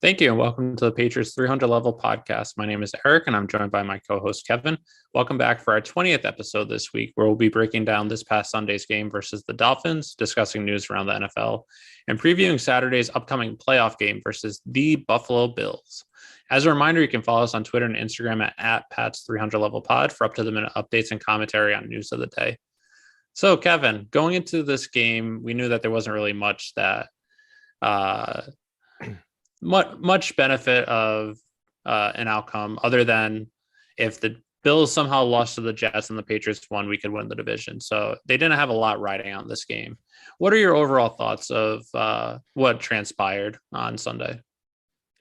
Thank you, and welcome to the Patriots 300 Level Podcast. My name is Eric, and I'm joined by my co-host Kevin. Welcome back for our 20th episode this week, where we'll be breaking down this past Sunday's game versus the Dolphins, discussing news around the NFL, and previewing Saturday's upcoming playoff game versus the Buffalo Bills. As a reminder, you can follow us on Twitter and Instagram at Pats 300 Level Pod for up-to-the-minute updates and commentary on news of the day. So, Kevin, going into this game, we knew that there wasn't really much that much benefit of an outcome other than if the Bills somehow lost to the Jets and the Patriots won, we could win the division. So they didn't have a lot riding on this game. What are your overall thoughts of what transpired on Sunday?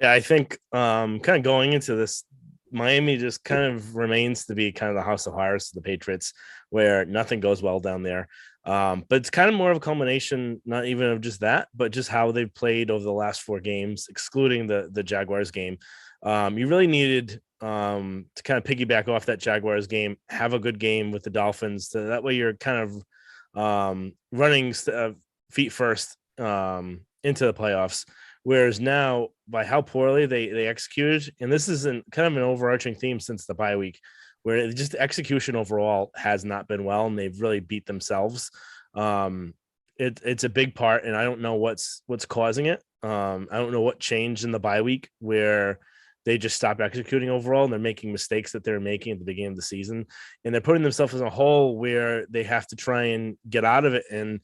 Yeah, I think kind of going into this, Miami just kind of remains to be kind of the house of horrors to the Patriots, where nothing goes well down there. But it's kind of more of a culmination, not even of just that, but just how they've played over the last four games, excluding the Jaguars game. You really needed to kind of piggyback off that Jaguars game, have a good game with the Dolphins. So that way you're kind of running feet first into the playoffs. Whereas now, by how poorly they executed, and this is kind of an overarching theme since the bye week, where just execution overall has not been well, and they've really beat themselves. It's a big part, and I don't know what's causing it. I don't know what changed in the bye week where they just stopped executing overall, and they're making mistakes that they're making at the beginning of the season, and they're putting themselves in a hole where they have to try and get out of it, and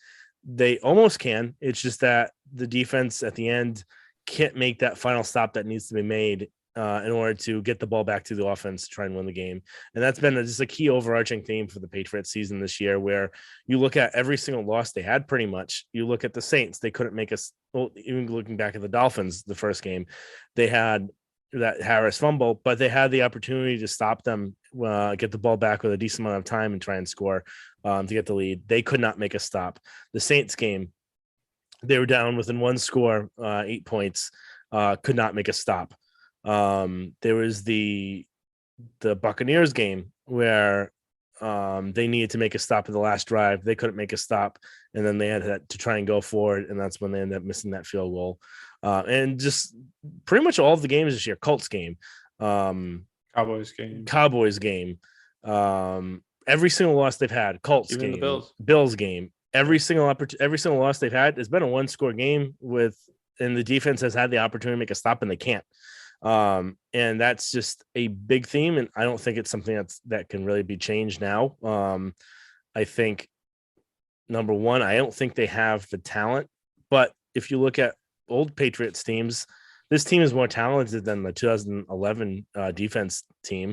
they almost can. It's just that the defense at the end can't make that final stop that needs to be made in order to get the ball back to the offense to try and win the game. And that's been just a key overarching theme for the Patriots season this year, where you look at every single loss they had pretty much. You look at the Saints, they couldn't make us, well, even looking back at the Dolphins, the first game, they had that Harris fumble, but they had the opportunity to stop them, get the ball back with a decent amount of time and try and score to get the lead. They could not make a stop. The Saints game, they were down within one score, 8 points, could not make a stop. There was the Buccaneers game where they needed to make a stop at the last drive. They couldn't make a stop, and then they had to try and go forward, and that's when they ended up missing that field goal. And just pretty much all of the games this year, Colts game, Cowboys game, every single loss they've had, Colts Even game, the Bills game, every single loss they've had has been a one-score game and the defense has had the opportunity to make a stop and they can't. And that's just a big theme, and I don't think it's something that can really be changed now. I think number one, I don't think they have the talent, but if you look at old Patriots teams, this team is more talented than the 2011 defense team.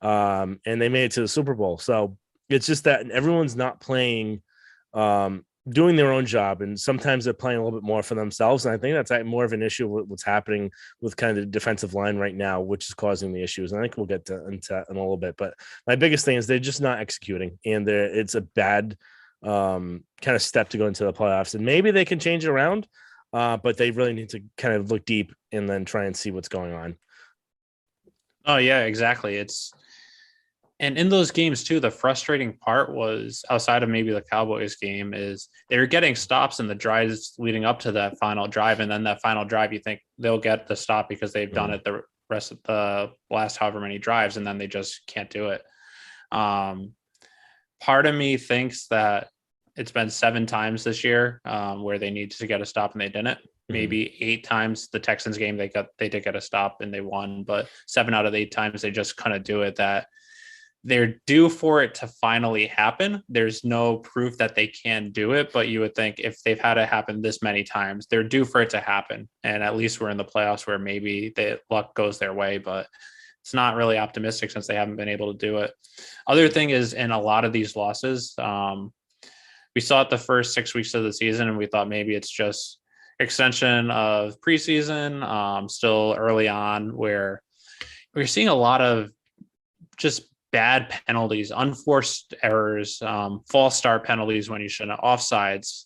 Yeah. And they made it to the Super Bowl. So it's just that everyone's not playing, doing their own job, and sometimes they're playing a little bit more for themselves. And I think that's more of an issue with what's happening with kind of the defensive line right now, which is causing the issues. And I think we'll get into in a little bit, but my biggest thing is they're just not executing, and it's a bad kind of step to go into the playoffs. And maybe they can change it around, but they really need to kind of look deep and then try and see what's going on. Oh yeah, exactly. And in those games too, the frustrating part was, outside of maybe the Cowboys game, is they were getting stops in the drives leading up to that final drive. And then that final drive, you think they'll get the stop because they've done it the rest of the last however many drives, and then they just can't do it. Part of me thinks that it's been 7 times this year where they needed to get a stop and they didn't. Maybe 8 times the Texans game, they did get a stop and they won, but 7 out of 8 times they just couldn't do it. That they're due for it to finally happen. There's no proof that they can do it, but you would think if they've had it happen this many times, they're due for it to happen. And at least we're in the playoffs where maybe the luck goes their way, but it's not really optimistic since they haven't been able to do it. Other thing is, in a lot of these losses, we saw it the first 6 weeks of the season, and we thought maybe it's just extension of preseason, still early on, where we're seeing a lot of just bad penalties, unforced errors, false start penalties when you shouldn't, offsides,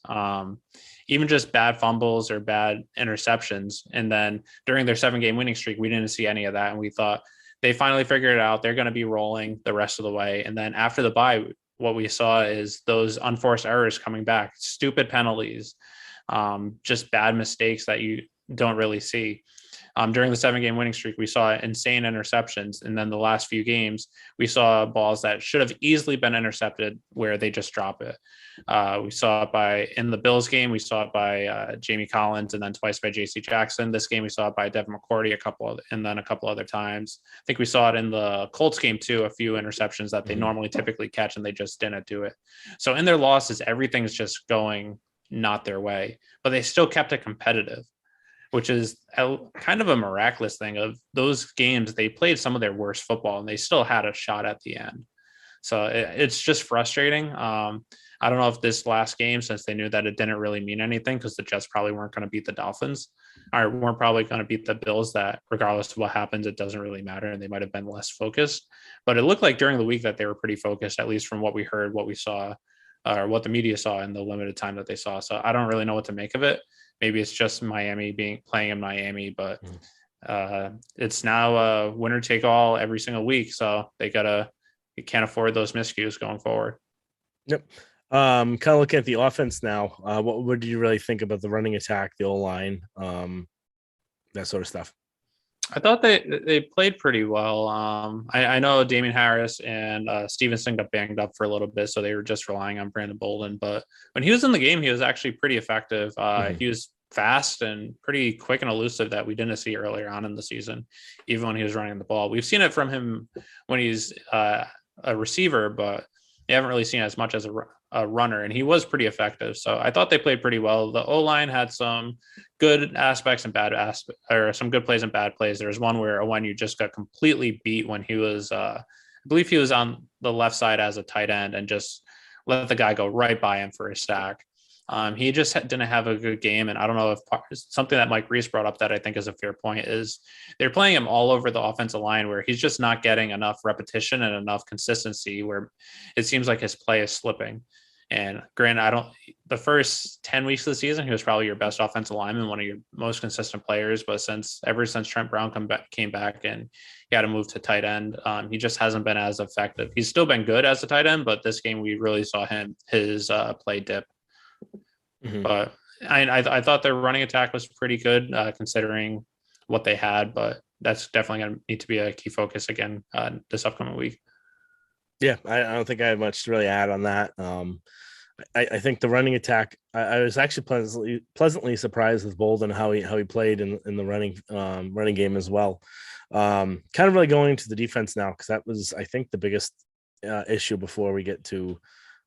even just bad fumbles or bad interceptions. And then during their 7-game winning streak, we didn't see any of that. And we thought they finally figured it out. They're going to be rolling the rest of the way. And then after the bye, what we saw is those unforced errors coming back, stupid penalties, just bad mistakes that you don't really see. During the 7-game winning streak, we saw insane interceptions. And then the last few games, we saw balls that should have easily been intercepted where they just drop it. We saw it in the Bills game, we saw it by Jamie Collins, and then twice by JC Jackson. This game, we saw it by Devin McCourty and then a couple other times. I think we saw it in the Colts game too, a few interceptions that they normally typically catch and they just didn't do it. So in their losses, everything's just going not their way, but they still kept it competitive, which is kind of a miraculous thing. Of those games, they played some of their worst football and they still had a shot at the end. So it's just frustrating. I don't know if this last game, since they knew that it didn't really mean anything because the Jets probably weren't going to beat the Dolphins, or weren't probably going to beat the Bills, that regardless of what happens, it doesn't really matter. And they might have been less focused, but it looked like during the week that they were pretty focused, at least from what we heard, what we saw, or what the media saw in the limited time that they saw. So I don't really know what to make of it. Maybe it's just Miami playing in Miami, but it's now a winner take all every single week. So you can't afford those miscues going forward. Yep. Kind of looking at the offense now. What do you really think about the running attack, the O-line, that sort of stuff? I thought they played pretty well. I know Damian Harris and Stevenson got banged up for a little bit, so they were just relying on Brandon Bolden. But when he was in the game, he was actually pretty effective. He was fast and pretty quick and elusive that we didn't see earlier on in the season, even when he was running the ball. We've seen it from him when he's a receiver, but you haven't really seen as much as a runner, and he was pretty effective. So I thought they played pretty well. The O-line had some good aspects and bad aspects, or some good plays and bad plays. There was one where Onwenu just got completely beat when he was, I believe he was on the left side as a tight end and just let the guy go right by him for a sack. He just didn't have a good game. And I don't know if something that Mike Reese brought up that I think is a fair point is they're playing him all over the offensive line where he's just not getting enough repetition and enough consistency, where it seems like his play is slipping. And granted, the first 10 weeks of the season, he was probably your best offensive lineman, one of your most consistent players. But ever since Trent Brown came back and he had to move to tight end, he just hasn't been as effective. He's still been good as a tight end, but this game we really saw his play dip. But I thought their running attack was pretty good considering what they had, but that's definitely going to need to be a key focus again this upcoming week. Yeah, I don't think I have much to really add on that. I think the running attack, I was actually pleasantly surprised with Bolden how he played in the running game as well. Kind of really going to the defense now, because that was, I think, the biggest issue before we get to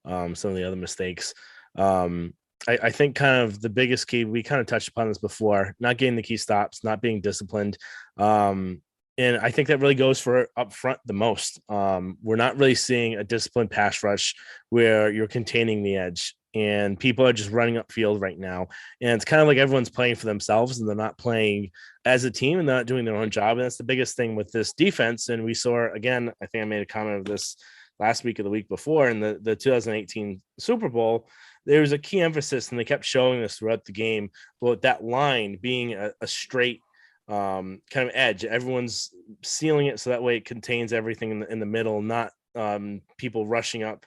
some of the other mistakes. I think kind of the biggest key, we kind of touched upon this before, not getting the key stops, not being disciplined. And I think that really goes for up front the most. We're not really seeing a disciplined pass rush where you're containing the edge, and people are just running upfield right now. And it's kind of like everyone's playing for themselves and they're not playing as a team and they're not doing their own job. And that's the biggest thing with this defense. And we saw, again, I think I made a comment of this last week or the week before in the 2018 Super Bowl. There was a key emphasis, and they kept showing this throughout the game, about that line being a straight kind of edge. Everyone's sealing it so that way it contains everything in the middle, not people rushing up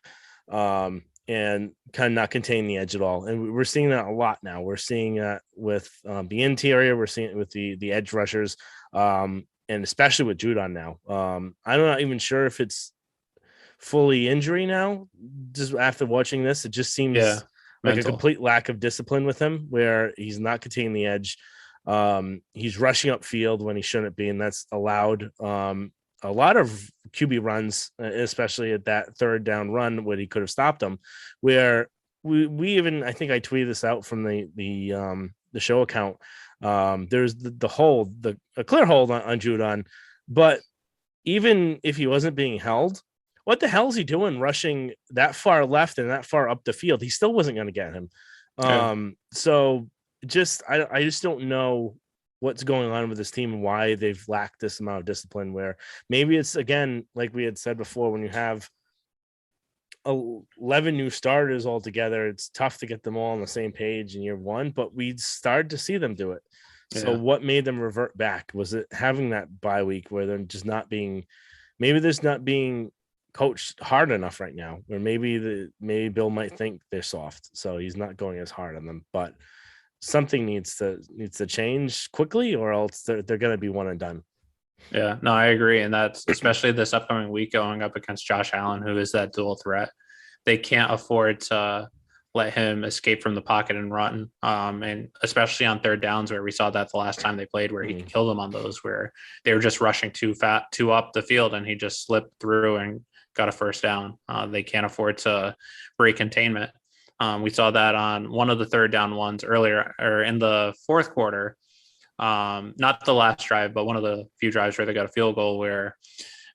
and kind of not containing the edge at all. And we're seeing that a lot now. We're seeing that with the interior. We're seeing it with the edge rushers, and especially with Judon now. I'm not even sure if it's fully injury now. Just after watching this, it just seems like a complete lack of discipline with him, where he's not containing the edge. He's rushing upfield when he shouldn't be, and that's allowed a lot of QB runs, especially at that third down run where he could have stopped them. Where we even, I think I tweeted this out from the show account. There's a clear hold on Judon, but even if he wasn't being held, what the hell is he doing rushing that far left and that far up the field? He still wasn't going to get him. So I just don't know what's going on with this team and why they've lacked this amount of discipline, where maybe it's, again, like we had said before, when you have 11 new starters all together, it's tough to get them all on the same page in year one, but we started to see them do it. So what made them revert back? Was it having that bye week where they're just not being coached hard enough right now, or maybe Bill might think they're soft, so he's not going as hard on them. But something needs to change quickly, or else they're going to be one and done. Yeah, no, I agree. And that's especially this upcoming week going up against Josh Allen, who is that dual threat. They can't afford to let him escape from the pocket and run. And especially on third downs, where we saw that the last time they played, where he killed them on those, where they were just rushing too up the field, and he just slipped through and got a first down. They can't afford to break containment. We saw that on one of the third down ones earlier, or in the fourth quarter. Not the last drive, but one of the few drives where they got a field goal, where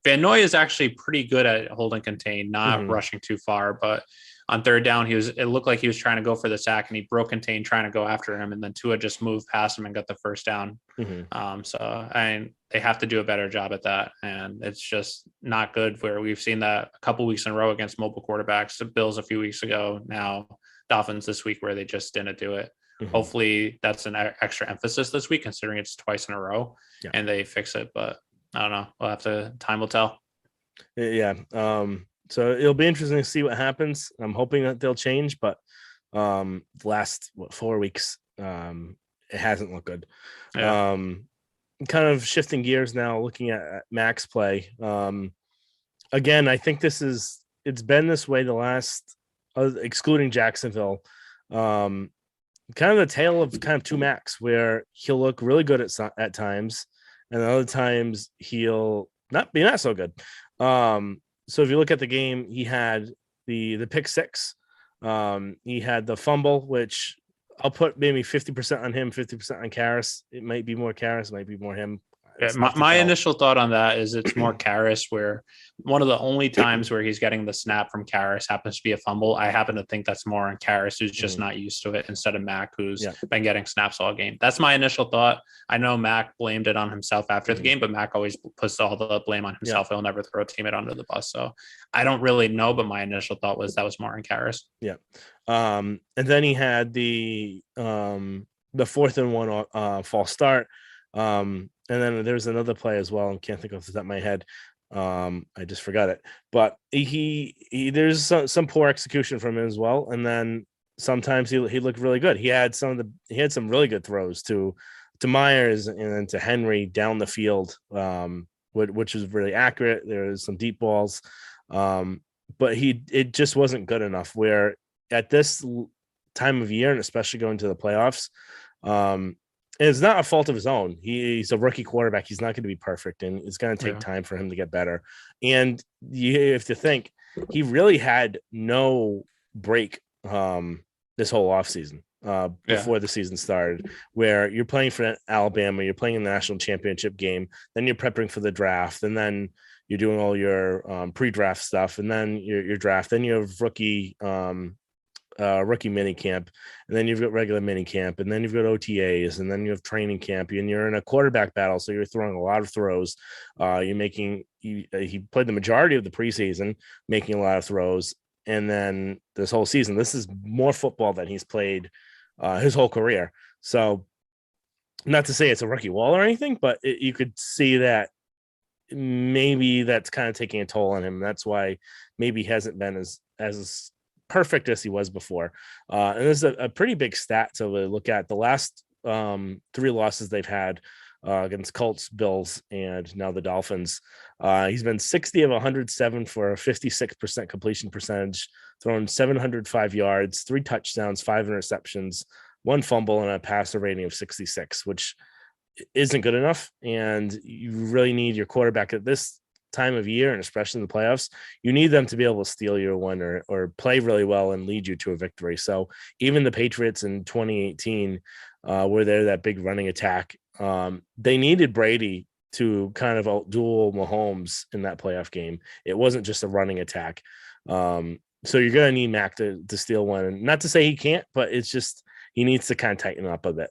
Van Noy is actually pretty good at holding contain, not rushing too far. But on third down, it looked like he was trying to go for the sack, and he broke contain trying to go after him. And then Tua just moved past him and got the first down. They have to do a better job at that. And it's just not good, where we've seen that a couple weeks in a row against mobile quarterbacks. The Bills a few weeks ago, now Dolphins this week, where they just didn't do it. Hopefully that's an extra emphasis this week, considering it's twice in a row, and they fix it. But I don't know. Time will tell. Yeah. So it'll be interesting to see what happens. I'm hoping that they'll change, but the last 4 weeks, it hasn't looked good. Yeah. Kind of shifting gears now, looking at Mac's play. Again, I think it's been this way the last, excluding Jacksonville, kind of the tale of kind of two Macs, where he'll look really good at times, and other times he'll not so good. So if you look at the game, he had the pick six, he had the fumble, which I'll put maybe 50% on him, 50% on Karras. It might be more Karras, might be more him. Yeah, my initial thought on that is it's more Karras, where one of the only times where he's getting the snap from Karras happens to be a fumble. I happen to think that's more on Karras, who's just not used to it, instead of Mac, who's been getting snaps all game. That's my initial thought. I know Mac blamed it on himself after the game, but Mac always puts all the blame on himself. He'll never throw a teammate under the bus. So I don't really know, but my initial thought was that was more on Karras. Yeah. And then he had the 4th and 1 false start. And then there's another play as well. I can't think of the top of my head. I just forgot it. But he there's some poor execution from him as well. And then sometimes he looked really good. He had some really good throws to Myers and then to Henry down the field, which was really accurate. There was some deep balls, but it just wasn't good enough. Where at this time of year, and especially going to the playoffs, and it's not a fault of his own. He's a rookie quarterback. He's not going to be perfect, and it's going to take time for him to get better. And you have to think he really had no break this whole offseason before the season started, where you're playing for Alabama, you're playing in the national championship game, then you're prepping for the draft, and then you're doing all your pre-draft stuff, and then your draft, then you have rookie mini camp, and then you've got regular mini camp, and then you've got OTAs, and then you have training camp, and you're in a quarterback battle, so you're throwing a lot of throws. He played the majority of the preseason making a lot of throws, and then this whole season, this is more football than he's played his whole career. So not to say it's a rookie wall or anything, but you could see that maybe that's kind of taking a toll on him. That's why maybe he hasn't been as perfect as he was before. And this is a pretty big stat to look at. The last 3 losses they've had against Colts, Bills, and now the Dolphins. He's been 60 of 107 for a 56% completion percentage, thrown 705 yards, 3 touchdowns, 5 interceptions, 1 fumble, and a passer rating of 66, which isn't good enough. And you really need your quarterback at this time of year, and especially in the playoffs, you need them to be able to steal your win or play really well and lead you to a victory. So even the Patriots in 2018, where they're that big running attack, they needed Brady to kind of outduel Mahomes in that playoff game. It wasn't just a running attack. So you're going to need Mac to steal one. And not to say he can't, but it's just he needs to kind of tighten up a bit.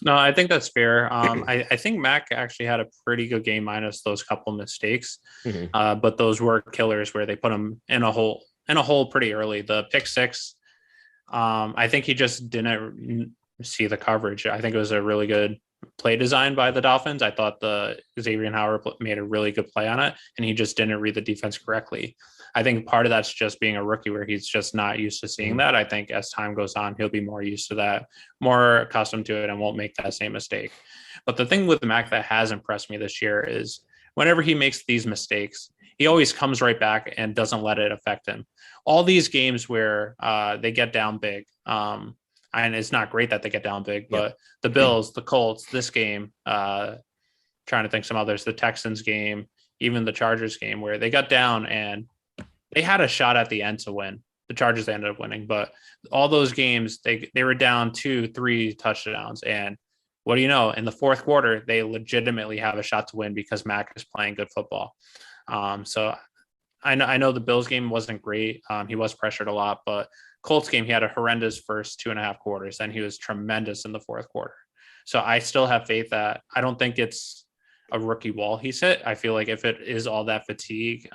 No, I think that's fair. I think Mac actually had a pretty good game minus those couple mistakes, but those were killers where they put him in a hole pretty early. The pick six, I think he just didn't see the coverage. I think it was a really good play design by the Dolphins. I thought the Xavier Howard made a really good play on it, and he just didn't read the defense correctly. I think part of that's just being a rookie where he's just not used to seeing that. I think as time goes on, he'll be more used to that, more accustomed to it, and won't make that same mistake. But the thing with Mac that has impressed me this year is whenever he makes these mistakes, he always comes right back and doesn't let it affect him. All these games where they get down big, and it's not great that they get down big, but the Bills, the Colts, this game, trying to think some others, the Texans game, even the Chargers game where they got down and they had a shot at the end to win. The Chargers ended up winning, but all those games, they were down 2-3 touchdowns. And what do you know? In the fourth quarter, they legitimately have a shot to win because Mac is playing good football. So I know the Bills game wasn't great. He was pressured a lot, but Colts game, he had a horrendous first 2.5 quarters, and he was tremendous in the fourth quarter. So I still have faith that I don't think it's a rookie wall he's hit. I feel like if it is all that fatigue,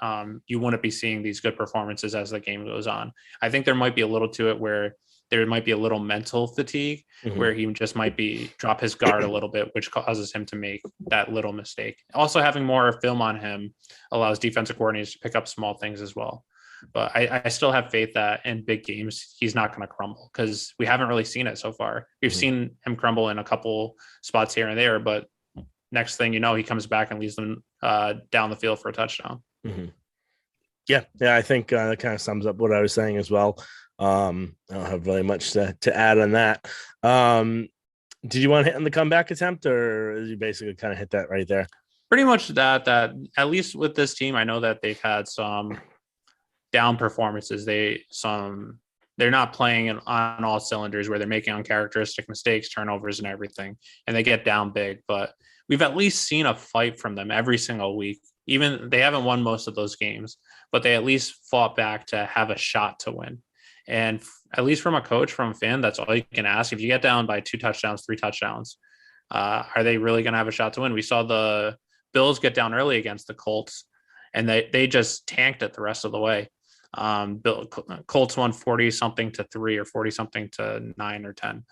you wouldn't be seeing these good performances as the game goes on. I think there might be a little to it where there might be a little mental fatigue where he just might be drop his guard a little bit, which causes him to make that little mistake. Also, having more film on him allows defensive coordinators to pick up small things as well. But I still have faith that in big games, he's not going to crumble because we haven't really seen it so far. We've seen him crumble in a couple spots here and there, but next thing you know, he comes back and leads them down the field for a touchdown. Yeah, I think that kind of sums up what I was saying as well. I don't have really much to add on that. Did you want to hit on the comeback attempt, or you basically kind of hit that right there? Pretty much that at least with this team, I know that they've had some down performances. They're not playing on all cylinders where they're making uncharacteristic mistakes, turnovers, and everything, and they get down big. But we've at least seen a fight from them every single week. Even they haven't won most of those games, but they at least fought back to have a shot to win. And at least from a coach, from a fan, that's all you can ask. If you get down by 2 touchdowns, 3 touchdowns, are they really going to have a shot to win? We saw the Bills get down early against the Colts, and they just tanked it the rest of the way. Colts won 40-something to 3 or 40-something to 9 or 10,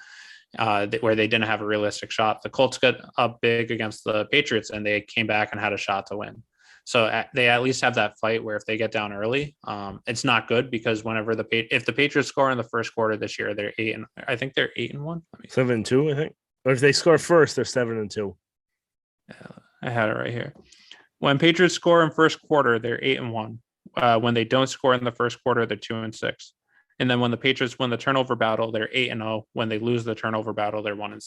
where they didn't have a realistic shot. The Colts got up big against the Patriots, and they came back and had a shot to win. So they at least have that fight where if they get down early, it's not good because if the Patriots score in the first quarter this year, they're 8-1. 7-2, I think. Or if they score first, they're 7-2. Yeah, I had it right here. When Patriots score in first quarter, they're 8-1. When they don't score in the first quarter, they're 2-6. And then when the Patriots win the turnover battle, they're 8-0. When they lose the turnover battle, they're 1-6.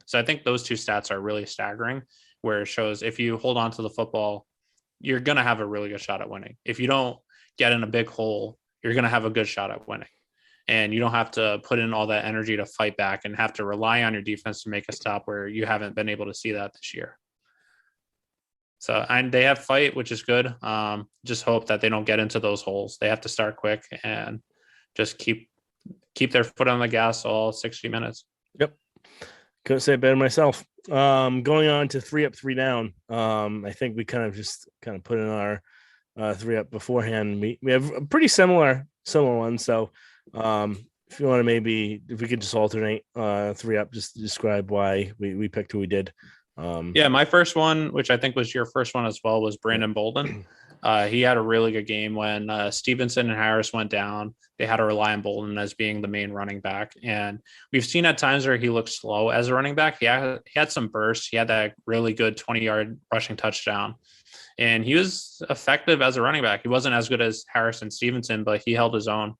So I think those two stats are really staggering, where it shows if you hold on to the football, you're going to have a really good shot at winning. If you don't get in a big hole, you're going to have a good shot at winning. And you don't have to put in all that energy to fight back and have to rely on your defense to make a stop where you haven't been able to see that this year. So, and they have fight, which is good. Just hope that they don't get into those holes. They have to start quick and just keep their foot on the gas all 60 minutes. Yep. Couldn't say it better myself. Going on to 3 up, 3 down. I think we kind of put in our 3 up beforehand. We have a pretty similar one. So if you want to if we could just alternate 3 up, just describe why we picked who we did. My first one, which I think was your first one as well, was Brandon Bolden. He had a really good game when Stevenson and Harris went down. They had to rely on Bolden as being the main running back. And we've seen at times where he looked slow as a running back. He had some bursts. He had that really good 20-yard rushing touchdown. And he was effective as a running back. He wasn't as good as Harris and Stevenson, but he held his own.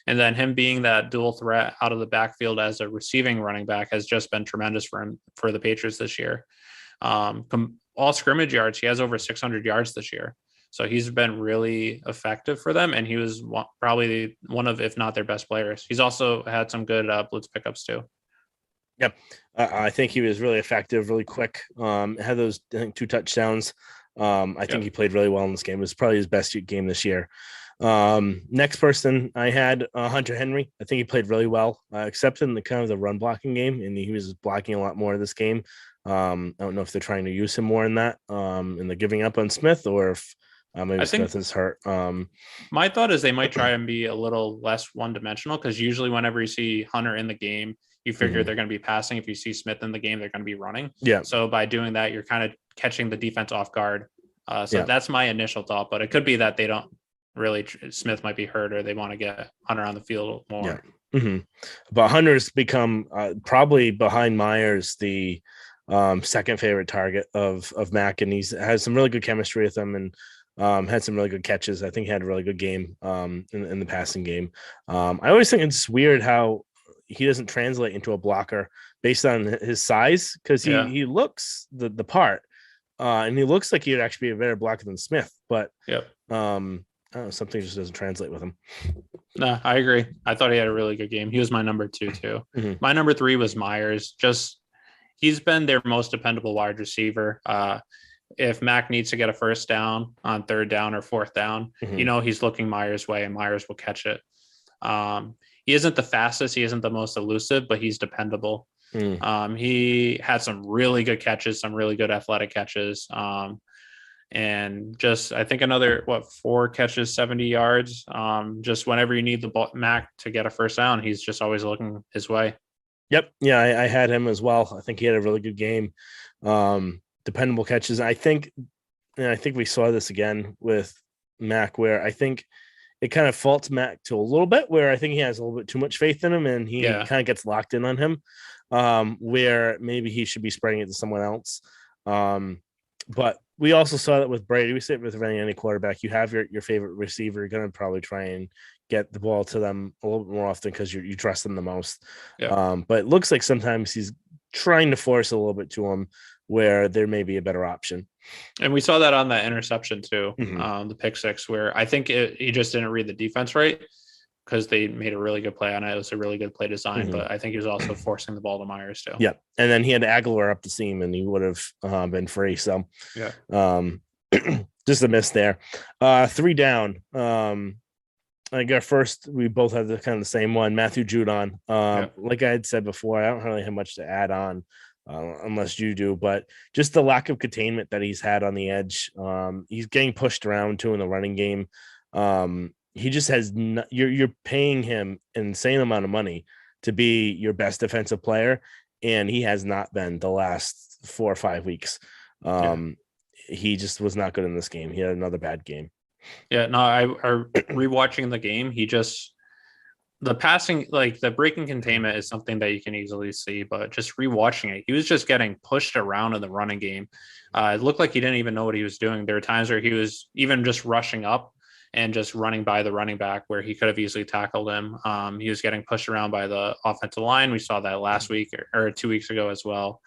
And then him being that dual threat out of the backfield as a receiving running back has just been tremendous for him, for the Patriots this year. All scrimmage yards, he has over 600 yards this year. So he's been really effective for them, and he was probably one of, if not their best players. He's also had some good blitz pickups too. Yep. I think he was really effective, really quick. Had those, I think, 2 touchdowns. I think he played really well in this game. It was probably his best game this year. Next person I had Hunter Henry. I think he played really well, except in the kind of the run blocking game, and he was blocking a lot more this game. I don't know if they're trying to use him more in that, in the giving up on Smith, or if maybe Smith is hurt. My thought is they might try and be a little less one-dimensional, because usually whenever you see Hunter in the game, you figure they're going to be passing. If you see Smith in the game, they're going to be running. Yeah. So by doing that, you're kind of catching the defense off guard. So Yeah. that's my initial thought, but it could be that they don't really, Smith might be hurt or they want to get Hunter on the field more. Yeah. But Hunter's become probably behind Myers the second favorite target of Mac, and he's has some really good chemistry with him and had some really good catches. I think he had a really good game in the passing game. I always think it's weird how he doesn't translate into a blocker based on his size, because he looks the part and he looks like he'd actually be a better blocker than Smith, but I don't know, something just doesn't translate with him. No, I agree. I thought he had a really good game. He was my number 2 too. My number 3 was Myers. He's been their most dependable wide receiver. If Mac needs to get a first down on third down or fourth down, he's looking Myers' way and Myers will catch it. He isn't the fastest. He isn't the most elusive, but he's dependable. He had some really good catches, some really good athletic catches. And just, I think another, 4 catches, 70 yards. Just whenever you need the ball, Mac to get a first down, he's just always looking his way. Yep. Yeah, I had him as well. I think he had a really good game. Dependable catches. I think we saw this again with Mac, where I think it kind of faults Mac to a little bit, where I think he has a little bit too much faith in him and he kind of gets locked in on him, where maybe he should be spreading it to someone else. But we also saw that with Brady. We say with any quarterback, you have your favorite receiver. You're going to probably try and get the ball to them a little bit more often because you trust them the most. But it looks like sometimes he's trying to force a little bit to him where there may be a better option. And we saw that on that interception too, the pick 6, where I think he just didn't read the defense right, because they made a really good play on it. It was a really good play design, but I think he was also forcing the ball to Myers too. Yeah. And then he had Aguilar up the seam and he would have been free. So just a miss there. 3 down. I got first, we both have the same one, Matthew Judon. Like I had said before, I don't really have much to add on unless you do, but just the lack of containment that he's had on the edge. He's getting pushed around too in the running game. He just has you're paying him an insane amount of money to be your best defensive player, and he has not been the last 4 or 5 weeks. He just was not good in this game. He had another bad game. Yeah, no, I rewatching the game. The passing, like the breaking containment is something that you can easily see, but just rewatching it, he was just getting pushed around in the running game. It looked like he didn't even know what he was doing. There were times where he was even just rushing up and just running by the running back where he could have easily tackled him. He was getting pushed around by the offensive line. We saw that last week or 2 weeks ago as well.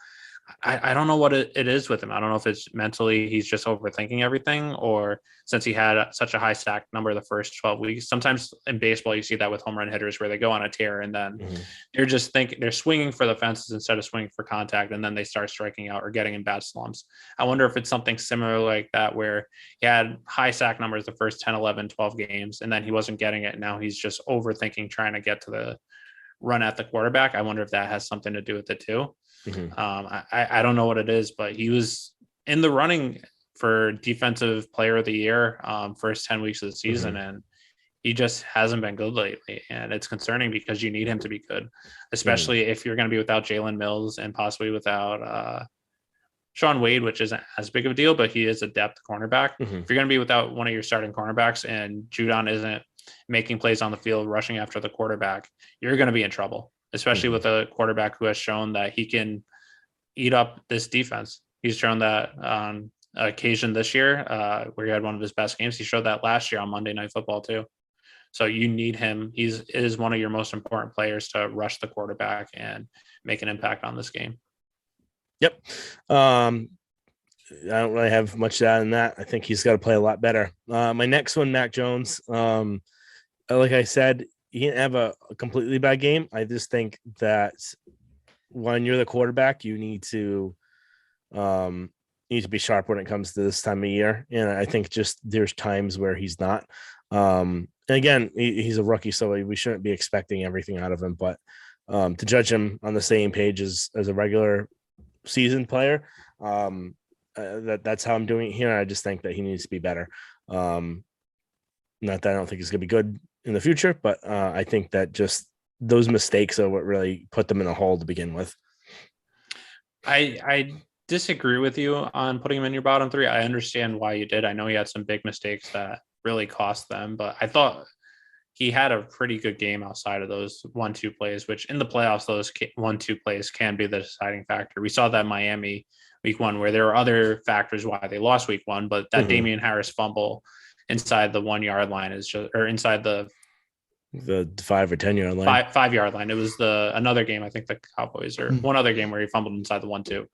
I don't know what it is with him. I don't know if it's mentally he's just overthinking everything, or since he had such a high sack number the first 12 weeks. Sometimes in baseball, you see that with home run hitters where they go on a tear and then they're just they're swinging for the fences instead of swinging for contact, and then they start striking out or getting in bad slumps. I wonder if it's something similar like that, where he had high sack numbers the first 10, 11, 12 games, and then he wasn't getting it. Now he's just overthinking trying to get to the run at the quarterback. I wonder if that has something to do with it too. I don't know what it is, but he was in the running for defensive player of the year first 10 weeks of the season, and he just hasn't been good lately. And it's concerning because you need him to be good, especially if you're going to be without Jalen Mills and possibly without Sean Wade, which isn't as big of a deal, but he is a depth cornerback. If you're going to be without one of your starting cornerbacks and Judon isn't making plays on the field, rushing after the quarterback, you're going to be in trouble, especially with a quarterback who has shown that he can eat up this defense. He's shown that on occasion this year where he had one of his best games. He showed that last year on Monday Night Football too. So you need him. He is one of your most important players to rush the quarterback and make an impact on this game. Yep. I don't really have much to add on that. I think he's got to play a lot better. My next one, Mac Jones. Like I said, he didn't have a completely bad game. I just think that when you're the quarterback, you need to be sharp when it comes to this time of year. And I think just there's times where he's not. And again, he's a rookie, so we shouldn't be expecting everything out of him. But to judge him on the same page as a regular seasoned player, that's how I'm doing it here. I just think that he needs to be better. Not that I don't think he's going to be good in the future, but I think that just those mistakes are what really put them in a hole to begin with. I disagree with you on putting him in your bottom three. I understand why you did. I know he had some big mistakes that really cost them, but I thought he had a pretty good game outside of those 1-2 plays, which in the playoffs, those 1-2 plays can be the deciding factor. We saw that Miami week 1, where there were other factors why they lost week 1, but that Damian Harris fumble inside the 1 yard line is just, or inside the 5 or 10 yard line, 5 yard line. It was another game. I think the Cowboys or one other game where he fumbled inside the 1-2,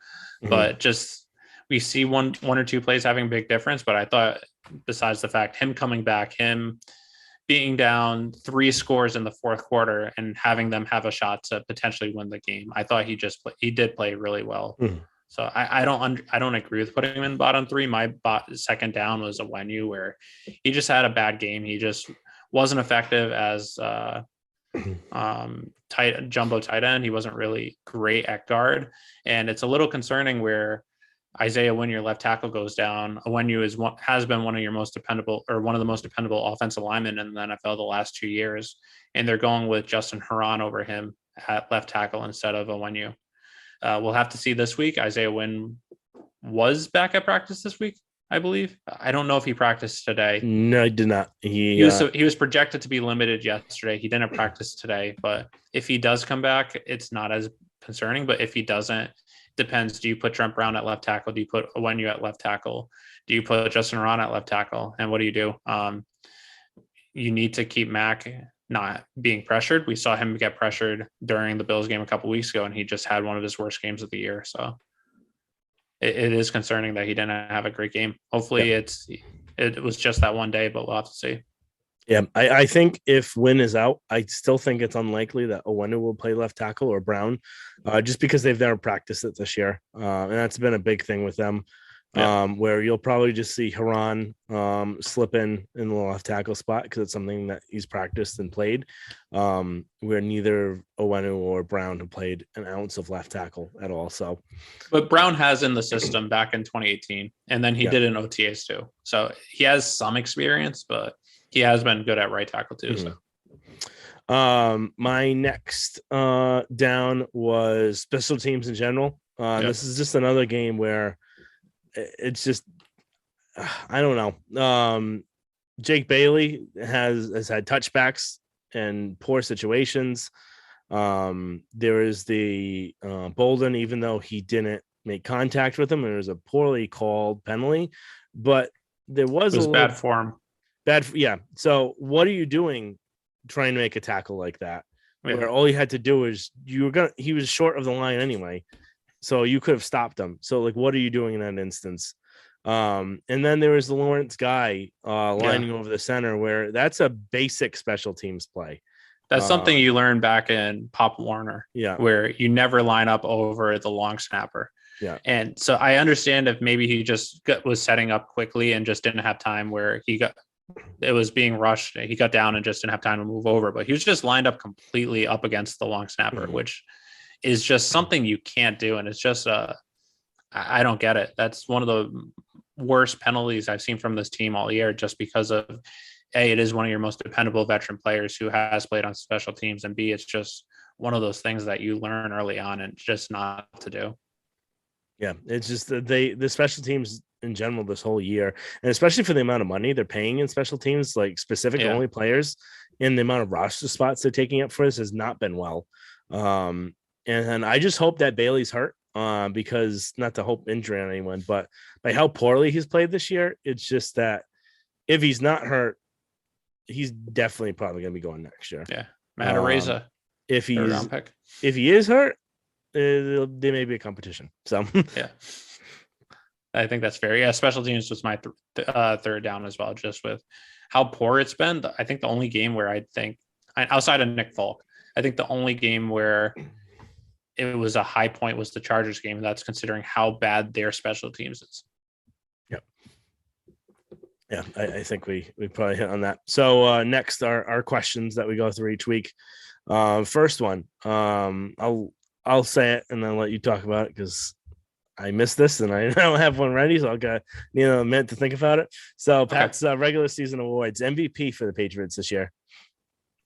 but just, we see one or two plays having a big difference. But I thought, besides the fact him coming back, him being down 3 scores in the fourth quarter and having them have a shot to potentially win the game, I thought he did play really well. So I don't agree with putting him in bottom 3. My second down was a Wenyu, where he just had a bad game. He just wasn't effective as jumbo tight end. He wasn't really great at guard, and it's a little concerning where Isaiah Wynn, your left tackle, goes down. Wenyu has been one of your most dependable, or one of the most dependable offensive linemen in the NFL the last 2 years, and they're going with Justin Herron over him at left tackle instead of Wenyu. We'll have to see this week. Isaiah Wynn was back at practice this week, I believe. I don't know if he practiced today. No, he did not. He was projected to be limited yesterday. He didn't practice today, but if he does come back, it's not as concerning. But if he doesn't, depends. Do you put Trent Brown at left tackle? Do you put Wenyu at left tackle? Do you put Justin Ron at left tackle? And what do you do? You need to keep Mac not being pressured. We saw him get pressured during the Bills game a couple weeks ago, and he just had one of his worst games of the year. So it is concerning that he didn't have a great game. Hopefully it was just that one day, but we'll have to see. Yeah, I think if Wynn is out, I still think it's unlikely that Owenu will play left tackle or Brown, just because they've never practiced it this year. And that's been a big thing with them, where you'll probably just see Haran slip in the left tackle spot because it's something that he's practiced and played, where neither Owenu or Brown have played an ounce of left tackle at all. So, but Brown has in the system back in 2018, and then he did in OTAs too. So he has some experience, but he has been good at right tackle too. So. My next down was special teams in general. This is just another game where it's just, I don't know. Jake Bailey has had touchbacks and poor situations. There is the Bolden, even though he didn't make contact with him, there was a poorly called penalty, but there was bad form. Yeah. So what are you doing trying to make a tackle like that? Yeah. Where all you had to do is he was short of the line anyway. So you could have stopped him. So like, what are you doing in that instance? And then there was the Lawrence guy lining over the center, where that's a basic special teams play. That's something you learned back in Pop Warner, where you never line up over the long snapper. Yeah. And so I understand if maybe he just was setting up quickly and just didn't have time, where it was being rushed. He got down and just didn't have time to move over, but he was just lined up completely up against the long snapper, which is just something you can't do. And it's just, I don't get it. That's one of the worst penalties I've seen from this team all year, just because of A, it is one of your most dependable veteran players who has played on special teams, and B, it's just one of those things that you learn early on and just not to do. Yeah, it's just that the special teams in general this whole year, and especially for the amount of money they're paying in special teams, like specific only players, and the amount of roster spots they're taking up for us has not been well. And I just hope that Bailey's hurt, because not to hope injury on anyone, but by how poorly he's played this year, it's just that if he's not hurt, he's definitely probably going to be going next year. Yeah, Matt Araiza, if he is hurt, there may be a competition. So yeah, I think that's fair. Yeah, special teams was my third down as well, just with how poor it's been. I think the only game where I think, outside of Nick Folk, I think the only game where it was a high point was the Chargers game. And that's considering how bad their special teams is. Yep. Yeah, I think we probably hit on that. So next are questions that we go through each week. First one, I'll say it and then let you talk about it because I missed this and I don't have one ready, so I'll get a minute to think about it. So Pat's regular season awards, MVP for the Patriots this year.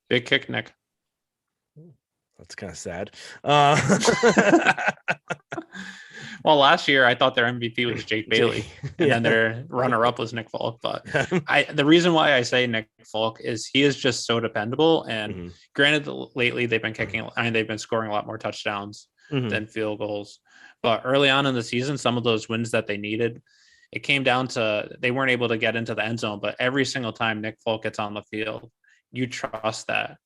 Big kick, Nick. That's kind of sad. Well, last year I thought their MVP was Jake Bailey, and then Yeah. their runner-up was Nick Folk. But the reason why I say Nick Folk is he is just so dependable. And Mhm. granted, lately they've been kicking, I mean, they've been scoring a lot more touchdowns Mhm. than field goals. But early on in the season, some of those wins that they needed, it came down to they weren't able to get into the end zone. But every single time Nick Folk gets on the field, you trust that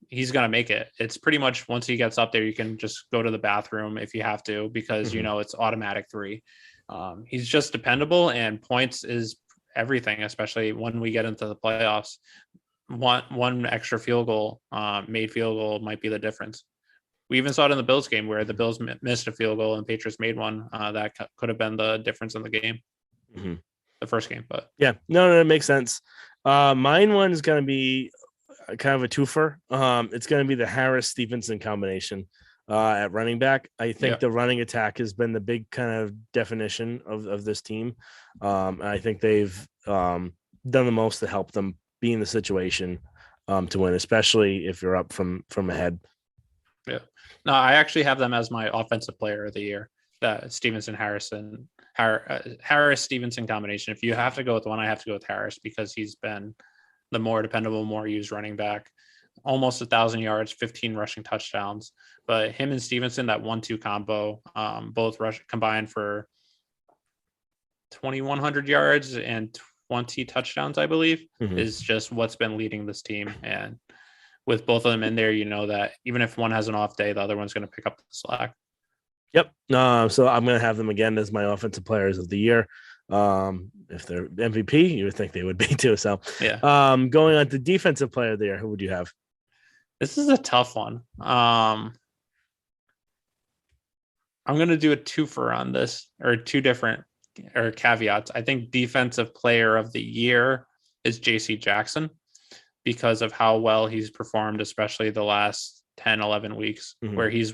he's going to make it. It's pretty much once he gets up there, you can just go to the bathroom if you have to, because you know it's automatic 3. He's just dependable, and points is everything, especially when we get into the playoffs. One extra field goal, made field goal, might be the difference. We even saw it in the Bills game where the Bills missed a field goal and Patriots made one. That could have been the difference in the game, the first game. But yeah, no, that makes sense. Mine one is going to be kind of a twofer. It's going to be the Harris Stevenson combination at running back. I think the running attack has been the big kind of definition of this team. And I think they've done the most to help them be in the situation to win, especially if you're up from ahead. Yeah, no, I actually have them as my offensive player of the year. That Harris Stevenson combination. If you have to go with one, I have to go with Harris because he's been the more dependable, more used running back. Almost 1,000 yards, 15 rushing touchdowns. But him and Stevenson, that 1-2 combo, both combined for 2,100 yards and 20 touchdowns, I believe, is just what's been leading this team. And with both of them in there, you know that even if one has an off day, the other one's going to pick up the slack. Yep. So I'm going to have them again as my offensive players of the year. If they're MVP, you would think they would be too. So, yeah. Going on to defensive player of the year, who would you have? This is a tough one. I'm going to do a twofer on this, or two different or caveats. I think defensive player of the year is JC Jackson because of how well he's performed, especially the last 10, 11 weeks, where he's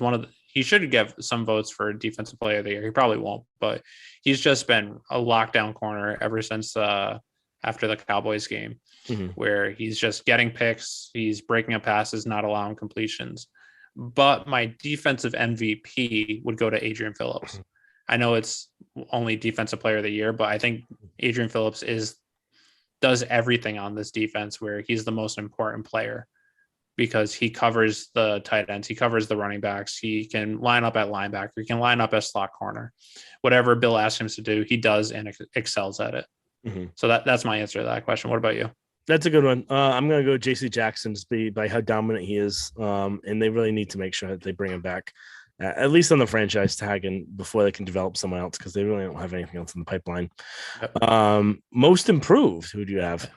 he should get some votes for defensive player of the year. He probably won't, but he's just been a lockdown corner ever since after the Cowboys game, where he's just getting picks, he's breaking up passes, not allowing completions. But my defensive MVP would go to Adrian Phillips. I know it's only defensive player of the year, but I think Adrian Phillips does everything on this defense, where he's the most important player because he covers the tight ends, he covers the running backs, he can line up at linebacker, he can line up as slot corner. Whatever Bill asks him to do, he does and excels at it. So that's my answer to that question. What about you? That's a good one. I'm going to go JC Jackson just by how dominant he is. And they really need to make sure that they bring him back, at least on the franchise tag, and before they can develop someone else, because they really don't have anything else in the pipeline. Most improved, who do you have?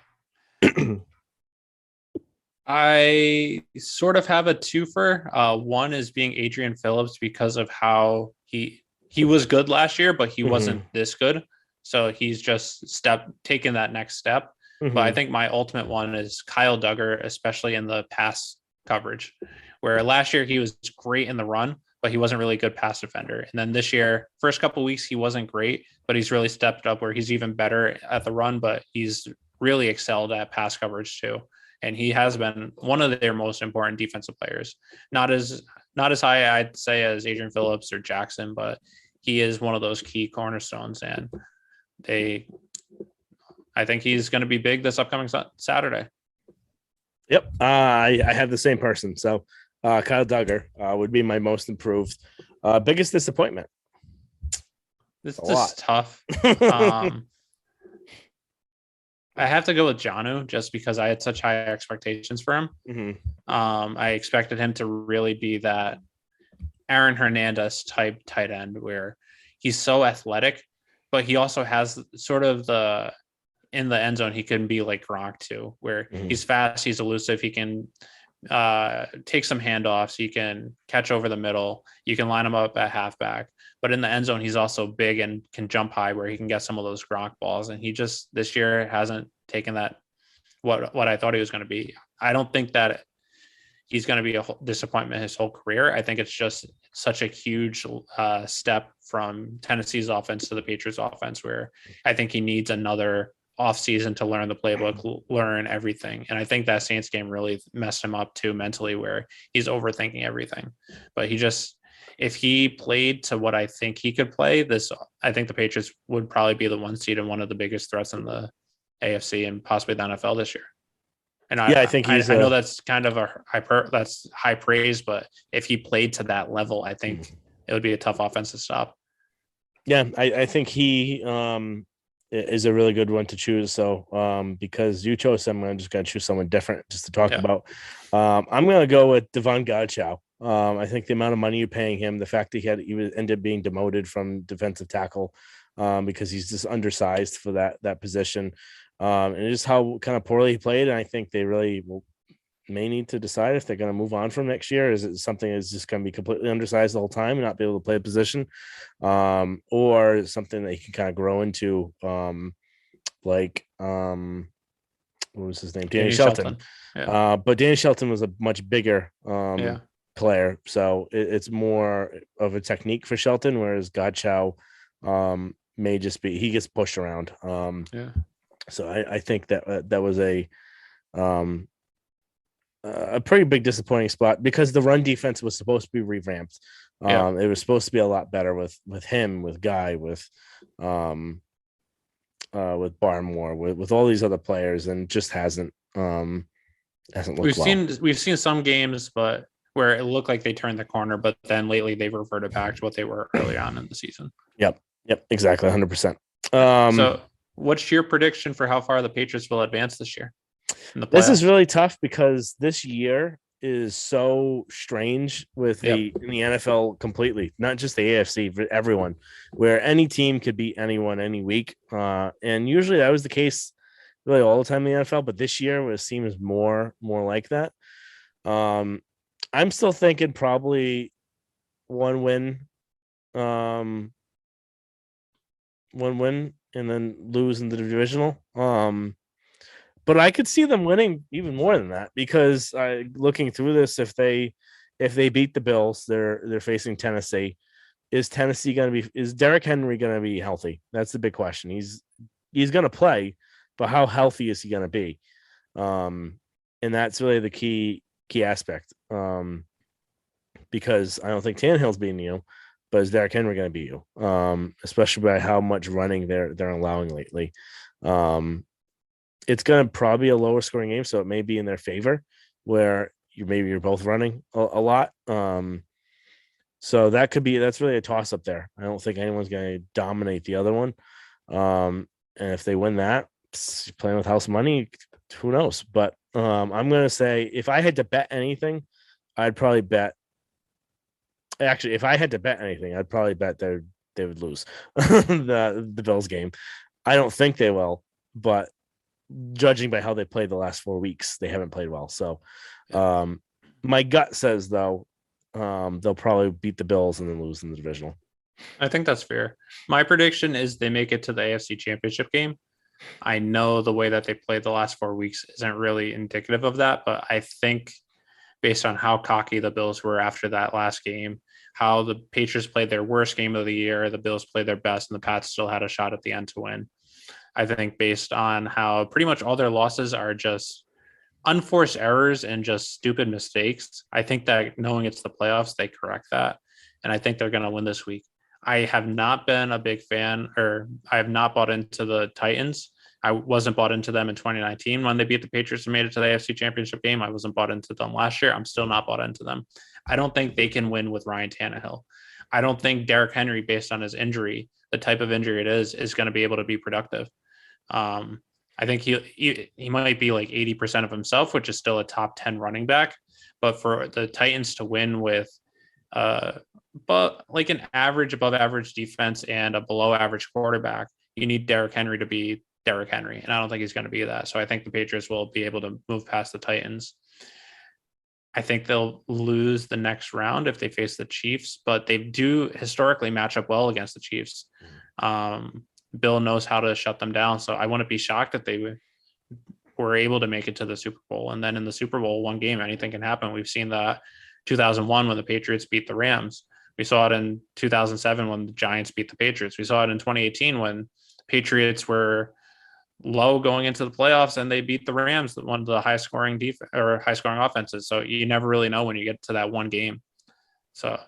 I sort of have a twofer. One is being Adrian Phillips because of how he was good last year, but he wasn't this good. So he's just taken that next step. But I think my ultimate one is Kyle Duggar, especially in the pass coverage, where last year he was great in the run, but he wasn't really a good pass defender. And then this year, first couple of weeks, he wasn't great, but he's really stepped up where he's even better at the run, but he's really excelled at pass coverage too. And he has been one of their most important defensive players. Not as high, I'd say, as Adrian Phillips or Jackson, but he is one of those key cornerstones. And I think he's going to be big this upcoming Saturday. Yep. I have the same person. So Kyle Duggar would be my most improved. Biggest disappointment? This is tough. I have to go with Jonnu just because I had such high expectations for him. I expected him to really be that Aaron Hernandez type tight end where he's so athletic, but he also has sort of in the end zone, he can be like Gronk too, where he's fast, he's elusive, he can take some handoffs, he can catch over the middle, you can line him up at halfback. But in the end zone, he's also big and can jump high where he can get some of those Gronk balls. And he just this year hasn't taken that what I thought he was going to be. I don't think that he's going to be a disappointment his whole career. I think it's just such a huge step from Tennessee's offense to the Patriots offense, where I think he needs another off season to learn the playbook, learn everything. And I think that Saints game really messed him up too mentally, where he's overthinking everything. But if he played to what I think he could play, I think the Patriots would probably be the 1 seed and one of the biggest threats in the AFC and possibly the NFL this year. And I think I know that's kind of that's high praise, but if he played to that level, I think it would be a tough offense to stop. Yeah, I think he is a really good one to choose. So because you chose someone, I'm just going to choose someone different just to talk about. I'm going to go with Devon Godchow. I think the amount of money you're paying him, the fact that he ended up being demoted from defensive tackle because he's just undersized for that position, and just how kind of poorly he played. And I think they really may need to decide if they're going to move on from next year. Is it something that's just going to be completely undersized the whole time and not be able to play a position, or something that he can kind of grow into, like what was his name? Danny Shelton. Yeah. But Danny Shelton was a much bigger player, so it's more of a technique for Shelton, whereas Godchow may just be he gets pushed around. So I think that was a pretty big disappointing spot because the run defense was supposed to be revamped. It was supposed to be a lot better with him, with Guy, with Barmore, with all these other players, and just hasn't looked We've seen some games, but where it looked like they turned the corner, but then lately they've reverted back to what they were early on in the season. Yep, exactly, 100%. So, what's your prediction for how far the Patriots will advance this year? This is really tough because this year is so strange with in the NFL completely, not just the AFC, but everyone, where any team could beat anyone any week. And usually that was the case really all the time in the NFL, but this year it seems more like that. I'm still thinking probably one win, and then lose in the divisional. But I could see them winning even more than that because looking through this, if they beat the Bills, they're facing Tennessee. Is Derrick Henry going to be healthy? That's the big question. He's going to play, but how healthy is he going to be? And that's really the key aspect. Because I don't think Tannehill's beating you, but is Derrick Henry going to beat you? Especially by how much running they're allowing lately. It's going to probably be a lower scoring game, so it may be in their favor where you're both running a lot. So that's really a toss up there. I don't think anyone's going to dominate the other one. And if they win that, playing with house money, who knows? But I'm going to say if I had to bet anything, I'd probably bet. Actually, if I had to bet anything, I'd probably bet they would lose the Bills game. I don't think they will, but judging by how they played the last 4 weeks, they haven't played well. So my gut says, though, they'll probably beat the Bills and then lose in the divisional. I think that's fair. My prediction is they make it to the AFC Championship game. I know the way that they played the last 4 weeks isn't really indicative of that, but I think based on how cocky the Bills were after that last game, how the Patriots played their worst game of the year, the Bills played their best, and the Pats still had a shot at the end to win. I think based on how pretty much all their losses are just unforced errors and just stupid mistakes, I think that knowing it's the playoffs, they correct that. And I think they're going to win this week. I have not been a big fan, or I have not bought into the Titans. I wasn't bought into them in 2019 when they beat the Patriots and made it to the AFC Championship game. I wasn't bought into them last year. I'm still not bought into them. I don't think they can win with Ryan Tannehill. I don't think Derrick Henry, based on his injury, the type of injury it is going to be able to be productive. I think he might be like 80% of himself, which is still a top 10 running back. But for the Titans to win with but like an average, above average defense and a below average quarterback, you need Derrick Henry to be Derrick Henry. And I don't think he's going to be that. So I think the Patriots will be able to move past the Titans. I think they'll lose the next round if they face the Chiefs, but they do historically match up well against the Chiefs. Bill knows how to shut them down. So I wouldn't be shocked if they were able to make it to the Super Bowl. And then in the Super Bowl, one game, anything can happen. We've seen that 2001 when the Patriots beat the Rams. We saw it in 2007 when the Giants beat the Patriots. We saw it in 2018 when Patriots were low going into the playoffs, and they beat the Rams, one of the high scoring offenses. So you never really know when you get to that one game. So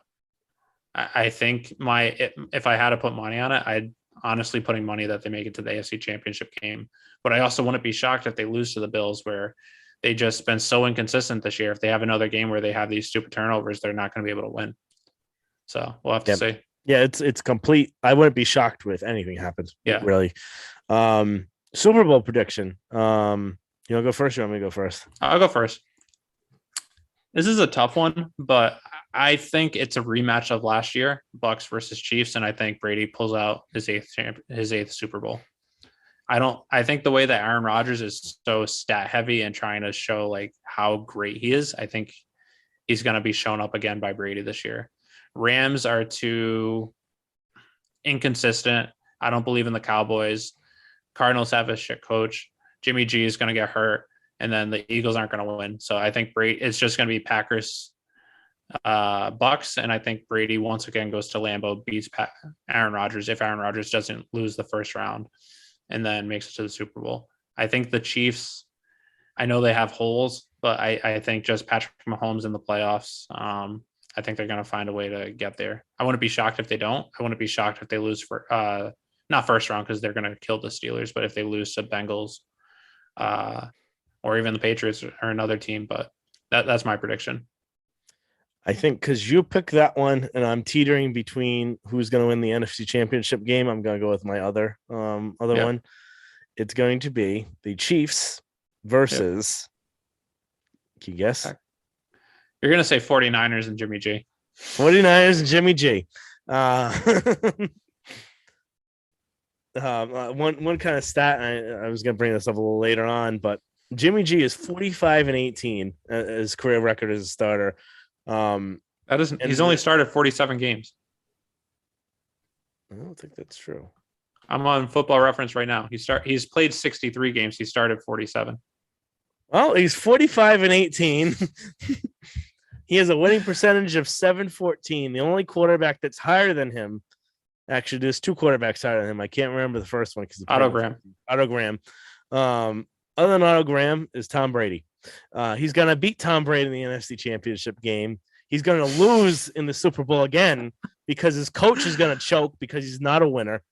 I think if I had to put money on it, I'd honestly putting money that they make it to the AFC Championship game. But I also wouldn't be shocked if they lose to the Bills, where they just been so inconsistent this year. If they have another game where they have these stupid turnovers, they're not going to be able to win. So we'll have to see. Yeah, it's complete. I wouldn't be shocked if anything happens. Yeah, really. Super Bowl prediction. You want to go first? Or you want me to go first? I'll go first. This is a tough one, but I think it's a rematch of last year, Bucks versus Chiefs, and I think Brady pulls out his eighth Super Bowl. I think the way that Aaron Rodgers is so stat heavy and trying to show like how great he is, I think he's going to be shown up again by Brady this year. Rams are too inconsistent. I don't believe in the Cowboys. Cardinals have a shit coach. Jimmy G is going to get hurt, and then the Eagles aren't going to win. So I think it's just going to be Packers, Bucks, and I think Brady once again goes to Lambeau, beats Aaron Rodgers if Aaron Rodgers doesn't lose the first round, and then makes it to the Super Bowl. I think the Chiefs, I know they have holes, but I think just Patrick Mahomes in the playoffs, I think they're going to find a way to get there. I wouldn't be shocked if they don't. I wouldn't be shocked if they lose for not first round because they're going to kill the Steelers, but if they lose to Bengals or even the Patriots or another team, but that's my prediction. I think because you pick that one and I'm teetering between who's going to win the NFC Championship game, I'm going to go with my other one. It's going to be the Chiefs versus, can you guess? You're going to say 49ers and Jimmy G. 49ers and Jimmy G. One kind of stat, I was going to bring this up a little later on, but Jimmy G is 45-18 his career record as a starter. He's only started 47 games. I don't think that's true. I'm on Football Reference right now. He's played 63 games. He started 47. Well, he's 45-18. He has a winning percentage of 714. The only quarterback that's higher than him, actually, there's two quarterbacks higher than him. I can't remember the first one because Otto Graham. Other than Otto Graham is Tom Brady. He's going to beat Tom Brady in the NFC Championship game. He's going to lose in the Super Bowl again because his coach is going to choke because he's not a winner.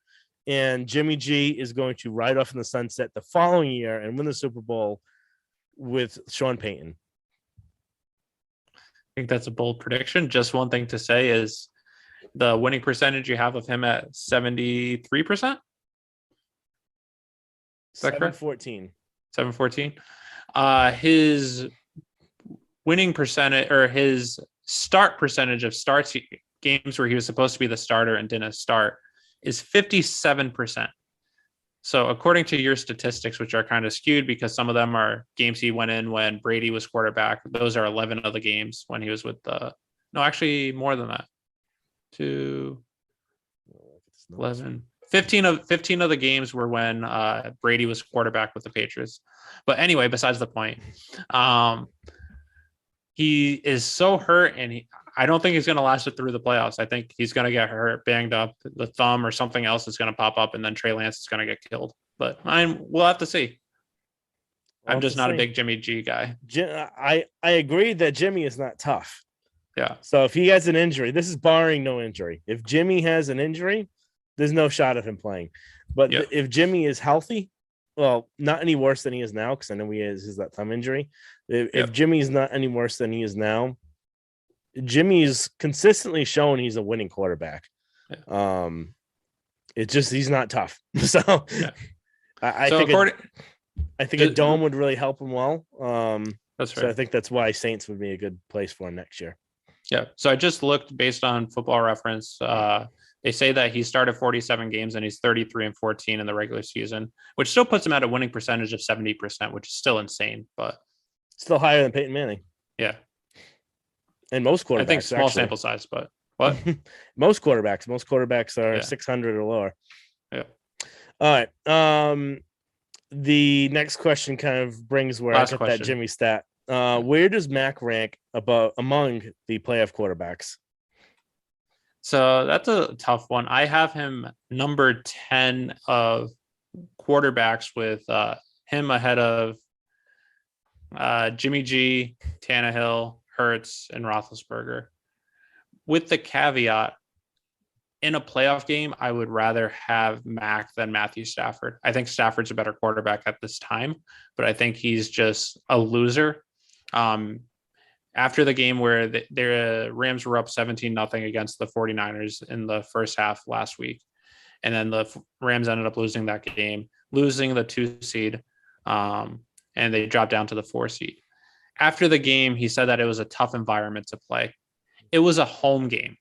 And Jimmy G is going to ride off in the sunset the following year and win the Super Bowl with Sean Payton. I think that's a bold prediction. Just one thing to say is the winning percentage you have of him at 73%. Is that correct? 714. His winning percentage or his start percentage of starts games where he was supposed to be the starter and didn't start is 57%. So according to your statistics, which are kind of skewed because some of them are games he went in when Brady was quarterback. Those are 11 of the games when he was with actually more than that. 11. 15 of the games were when Brady was quarterback with the Patriots. But anyway, besides the point, he is so hurt, and I don't think he's going to last it through the playoffs. I think he's going to get hurt, banged up, the thumb or something else is going to pop up, and then Trey Lance is going to get killed. But we'll have to see. I'm just not a big Jimmy G guy. I agree that Jimmy is not tough. Yeah. So if he has an injury, this is barring no injury. If Jimmy has an injury, there's no shot of him playing. But if Jimmy is healthy, well, not any worse than he is now, because I know he has that thumb injury. If Jimmy's not any worse than he is now, Jimmy's consistently shown he's a winning quarterback. Yeah. It's just he's not tough. So I think a dome would really help him well. That's right. So I think that's why Saints would be a good place for him next year. Yeah. So I just looked based on Football Reference. They say that he started 47 games and he's 33-14 in the regular season, which still puts him at a winning percentage of 70%, which is still insane, but still higher than Peyton Manning. Yeah. And most quarterbacks. I think small sample size, but what? Most quarterbacks are 600 or lower. Yeah. All right. The next question kind of brings where I get that Jimmy stat. Where does Mac rank among the playoff quarterbacks? So that's a tough one. I have him number 10 of quarterbacks with him ahead of Jimmy G, Tannehill, Hurts, and Roethlisberger. With the caveat, in a playoff game, I would rather have Mac than Matthew Stafford. I think Stafford's a better quarterback at this time, but I think he's just a loser. After the game where the Rams were up 17-0 against the 49ers in the first half last week, and then the Rams ended up losing that game, losing the 2 seed, and they dropped down to the 4 seed. After the game, he said that it was a tough environment to play. It was a home game.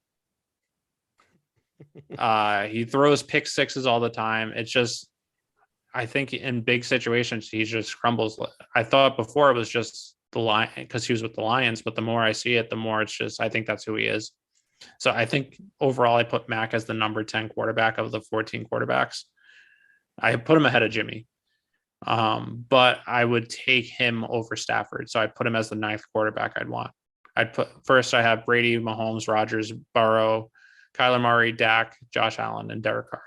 He throws pick sixes all the time. It's just, I think in big situations, he just crumbles. I thought before it was just the line because he was with the Lions, but the more I see it, the more it's just, I think that's who he is. So I think overall, I put Mac as the number 10 quarterback of the 14 quarterbacks. I put him ahead of Jimmy, but I would take him over Stafford. So I put him as the 9th quarterback I'd want. I'd put first, I have Brady, Mahomes, Rodgers, Burrow, Kyler Murray, Dak, Josh Allen, and Derek Carr.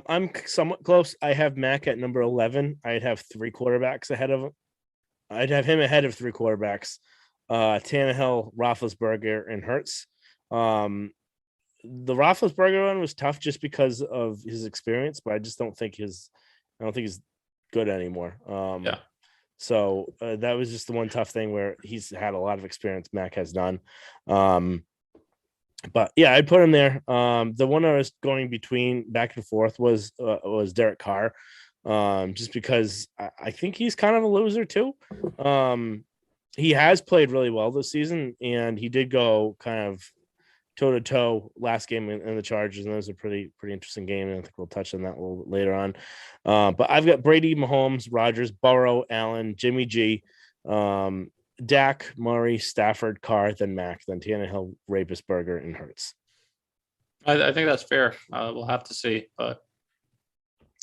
I'm somewhat close. I have Mac at number 11. I'd have 3 quarterbacks ahead of him. I'd have him ahead of 3 quarterbacks. Tannehill, Roethlisberger, and Hurts. The Roethlisberger one was tough just because of his experience, but I just don't think he's good anymore. Yeah. So that was just the one tough thing where he's had a lot of experience. Mac has none. But yeah, I'd put him there. The one I was going between back and forth was Derek Carr, just because I think he's kind of a loser too. He has played really well this season, and he did go kind of toe to toe last game in the Chargers, and that was a pretty interesting game. And I think we'll touch on that a little bit later on. But I've got Brady, Mahomes, Rodgers, Burrow, Allen, Jimmy G, Dak, Murray, Stafford, Carr, then Mac, then Tannehill, Roethlisberger, and Hurts. I think that's fair. We'll have to see. But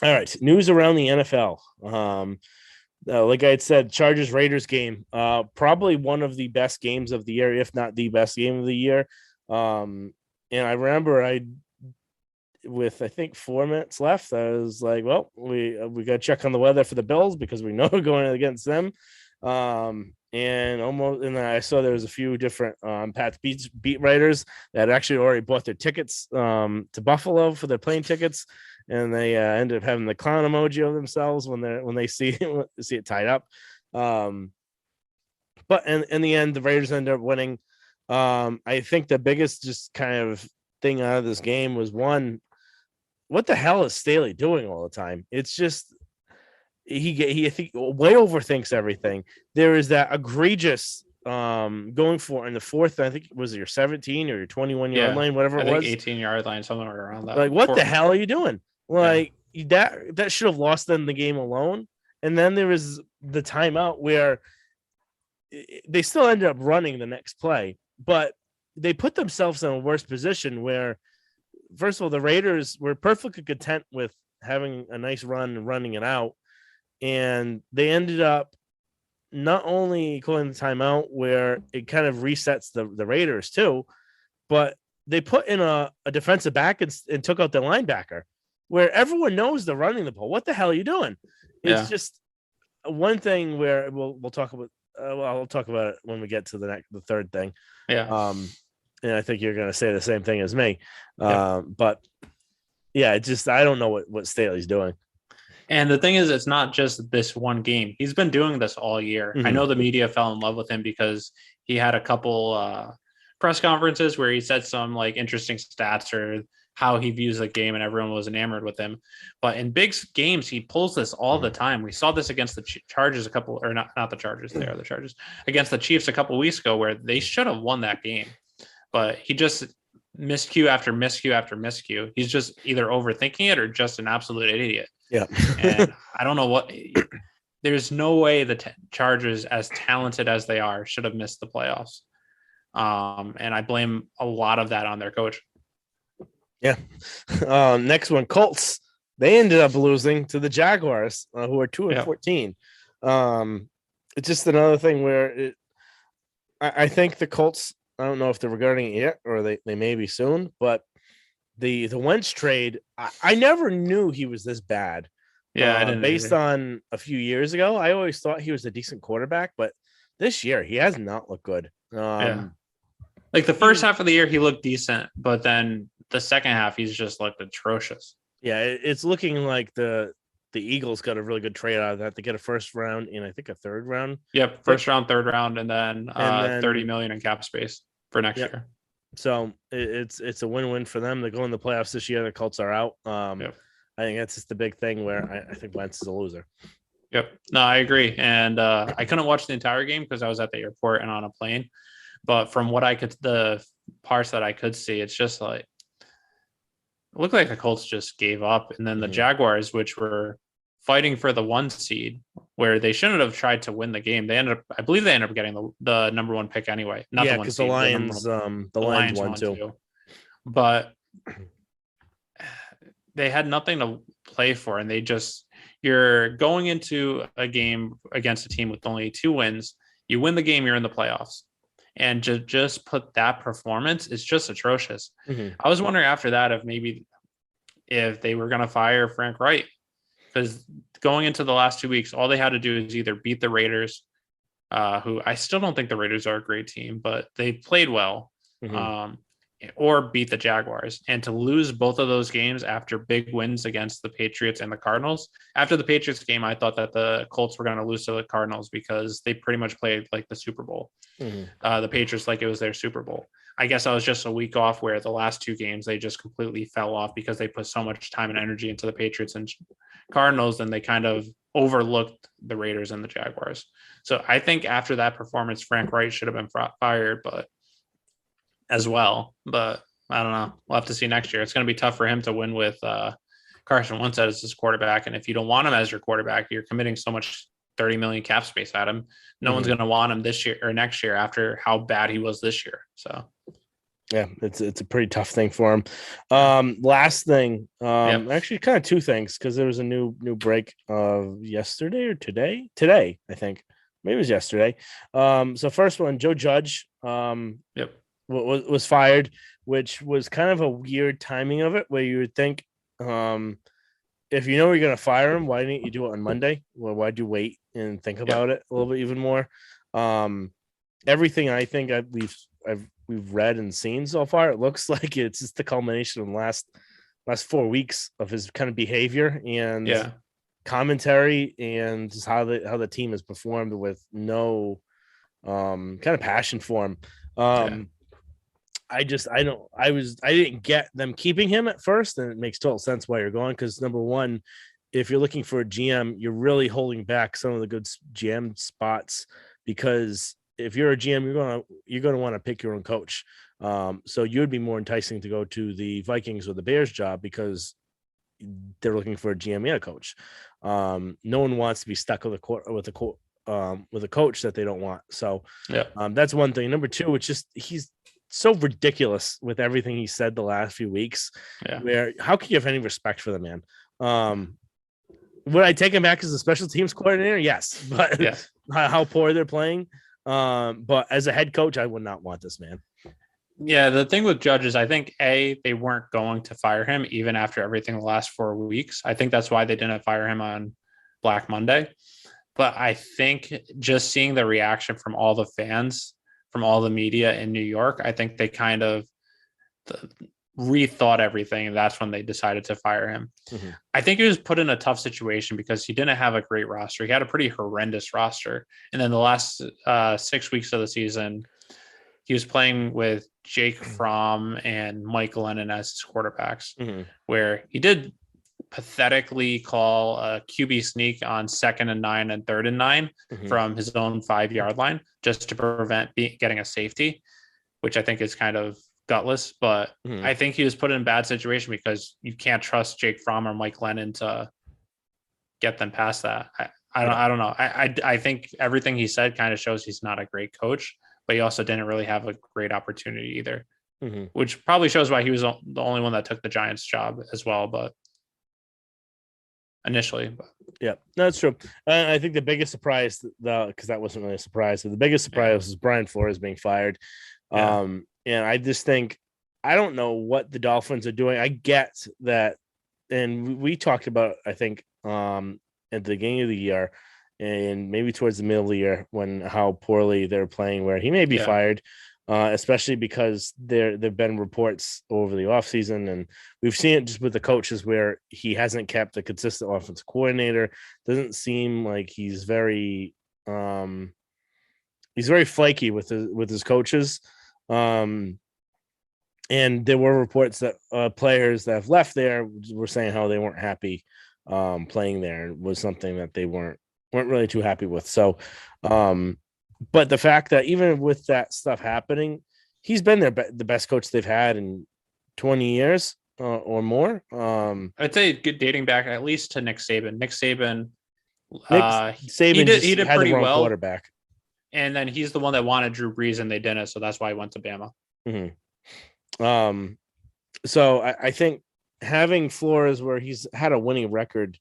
all right, news around the NFL. Like I had said, Chargers Raiders game, probably one of the best games of the year, if not the best game of the year. And I remember with I think 4 minutes left, I was like, well, we got to check on the weather for the Bills because we know we're going against them. And then I saw there was a few different Pat's beat writers that actually already bought their tickets to Buffalo for their plane tickets, and they ended up having the clown emoji of themselves when they see it tied up. But in the end, the Raiders ended up winning. I think the biggest just kind of thing out of this game was, one, what the hell is Staley doing all the time? It's just he I think way overthinks everything. There is that egregious going for in the fourth, I think, was it your 17 or your 21-yard line, whatever it was, 18-yard line, somewhere around that. Like, what the hell are you doing? Like, that should have lost them the game alone. And then there was the timeout where they still ended up running the next play, but they put themselves in a worse position where, first of all, the Raiders were perfectly content with having a nice run and running it out. And they ended up not only calling the timeout where it kind of resets the Raiders too, but they put in a defensive back and took out the linebacker, where everyone knows they're running the ball. What the hell are you doing? It's just one thing where we'll talk about. I'll talk about it when we get to the third thing. Yeah. And I think you're going to say the same thing as me. But yeah, I don't know what Staley's doing. And the thing is, it's not just this one game. He's been doing this all year. Mm-hmm. I know the media fell in love with him because he had a couple press conferences where he said some like interesting stats or how he views the game, and everyone was enamored with him. But in big games, he pulls this all the time. We saw this against the Chargers not the Chargers. They are the Chargers against the Chiefs a couple weeks ago, where they should have won that game, but he just miscue after miscue after miscue. He's just either overthinking it or just an absolute idiot. Yeah. And I don't know what. There's no way the Chargers, as talented as they are, should have missed the playoffs. And I blame a lot of that on their coach. Yeah. Next one, Colts. They ended up losing to the Jaguars, who are 2-14. It's just another thing where I think the Colts, I don't know if they're regarding it yet or they may be soon, but the Wentz trade, I never knew he was this bad. Yeah, I didn't Based either. on a few years ago, I always thought he was a decent quarterback, but this year he has not looked good. Yeah. Like the first half of the year, he looked decent, but then the second half, he's just looked atrocious. Yeah, it's looking like the Eagles got a really good trade out of that. They get a first round and I think a third round. Yep, first round, third round, and then 30 million in cap space for next year. So it's a win-win for them. They go in the playoffs this year. The Colts are out. Yep. I think that's just the big thing where I think Wentz is a loser. Yep. No, I agree. And I couldn't watch the entire game because I was at the airport and on a plane. But from what the parts that I could see, it's just like, it looked like the Colts just gave up. And then the Jaguars, which were fighting for the 1 seed, where they shouldn't have tried to win the game. I believe they ended up getting the number 1 pick anyway. Not the 1 because seed, the Lions won too. But they had nothing to play for, and you're going into a game against a team with only 2 wins. You win the game, you're in the playoffs. And just put that performance, it's just atrocious. I was wondering after that if they were going to fire Frank Wright, because going into the last 2 weeks, all they had to do is either beat the Raiders, who I still don't think the Raiders are a great team, but they played well, or beat the Jaguars. And to lose both of those games after big wins against the Patriots and the Cardinals. After the Patriots game, I thought that the Colts were going to lose to the Cardinals because they pretty much played like the Super Bowl. The Patriots like it was their Super Bowl. I guess I was just a week off where the last 2 games they just completely fell off because they put so much time and energy into the Patriots and Cardinals, and they kind of overlooked the Raiders and the Jaguars. So I think after that performance, Frank Wright should have been fired, but I don't know. We'll have to see next year. It's going to be tough for him to win with Carson Wentz as his quarterback. And if you don't want him as your quarterback, you're committing so much 30 million cap space at him. No one's going to want him this year or next year after how bad he was this year. So yeah, it's a pretty tough thing for him. Last thing, actually kind of 2 things, because there was a new break of yesterday or today, I think. Maybe it was yesterday. So first one, Joe Judge was fired, which was kind of a weird timing of it, where you would think, if you know you're going to fire him, why didn't you do it on Monday? Well, why'd you wait and think about it a little bit even more? Everything I think we've read and seen so far, it looks like it's just the culmination of the last 4 weeks of his kind of behavior and commentary, and just how the team has performed with no kind of passion for him. I didn't get them keeping him at first, and it makes total sense why you're going, because number one, if you're looking for a GM, you're really holding back some of the good GM spots, because if you're a GM, you're going to want to pick your own coach. So you'd be more enticing to go to the Vikings or the Bears job, because they're looking for a GM and a coach. No one wants to be stuck with a coach that they don't want. So that's one thing. Number two, it's just he's so ridiculous with everything he said the last few weeks. Where how can you have any respect for the man? Would I take him back as a special teams coordinator? Yes, but how poor they're playing. But as a head coach, I would not want this man. Yeah, the thing with Judge is I think they weren't going to fire him even after everything the last 4 weeks. I think that's why they didn't fire him on Black Monday. But I think just seeing the reaction from all the fans, from all the media in New York, I think they kind of rethought everything, and that's when they decided to fire him. Mm-hmm. I think he was put in a tough situation because he didn't have a great roster. He had a pretty horrendous roster. And then the last 6 weeks of the season, he was playing with Jake Fromm and Mike Lennon as his quarterbacks, where he did pathetically call a QB sneak on 2nd and 9 and 3rd and 9 from his own 5-yard line just to prevent getting a safety, which I think is kind of gutless. But I think he was put in a bad situation because you can't trust Jake Fromm or Mike Lennon to get them past that. I don't know. I think everything he said kind of shows he's not a great coach, but he also didn't really have a great opportunity either, which probably shows why he was the only one that took the Giants job as well. But initially, yeah, that's true. I think the biggest surprise, because that wasn't really a surprise, so the biggest surprise was Brian Flores being fired. And I just think I don't know what the Dolphins are doing. I get that, and we talked about, I think, at the beginning of the year and maybe towards the middle of the year when how poorly they're playing, where he may be Yeah. fired, especially because there've been reports over the offseason, and we've seen it just with the coaches where he hasn't kept a consistent offensive coordinator. Doesn't seem like he's very flaky with his coaches. And there were reports that players that have left there were saying how they weren't happy playing there. It was something that they weren't really too happy with. So, but the fact that even with that stuff happening, he's been the best coach they've had in 20 years or more. I'd say dating back at least to Nick Saban. Nick He Saban did just had the pretty wrong well, quarterback. and then he's the one that wanted Drew Brees and they didn't, so that's why he went to Bama. So I think having Flores where he's had a winning record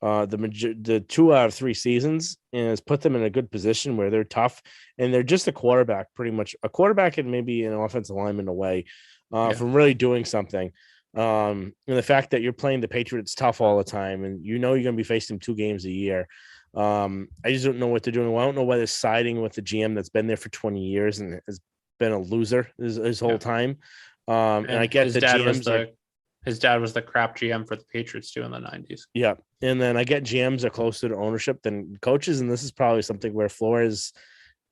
the 2 out of 3 seasons and has put them in a good position where they're tough and they're just a quarterback, pretty much a quarterback and maybe an offensive lineman away from really doing something. And the fact that you're playing the Patriots tough all the time and you're going to be facing 2 games a year. I just don't know what they're doing. Well, I don't know whether siding with the GM that's been there for 20 years and has been a loser his whole time. And I get the GMs his dad was the crap GM for the Patriots too in the 90s. Yeah. And then I get GMs are closer to ownership than coaches. And this is probably something where Flores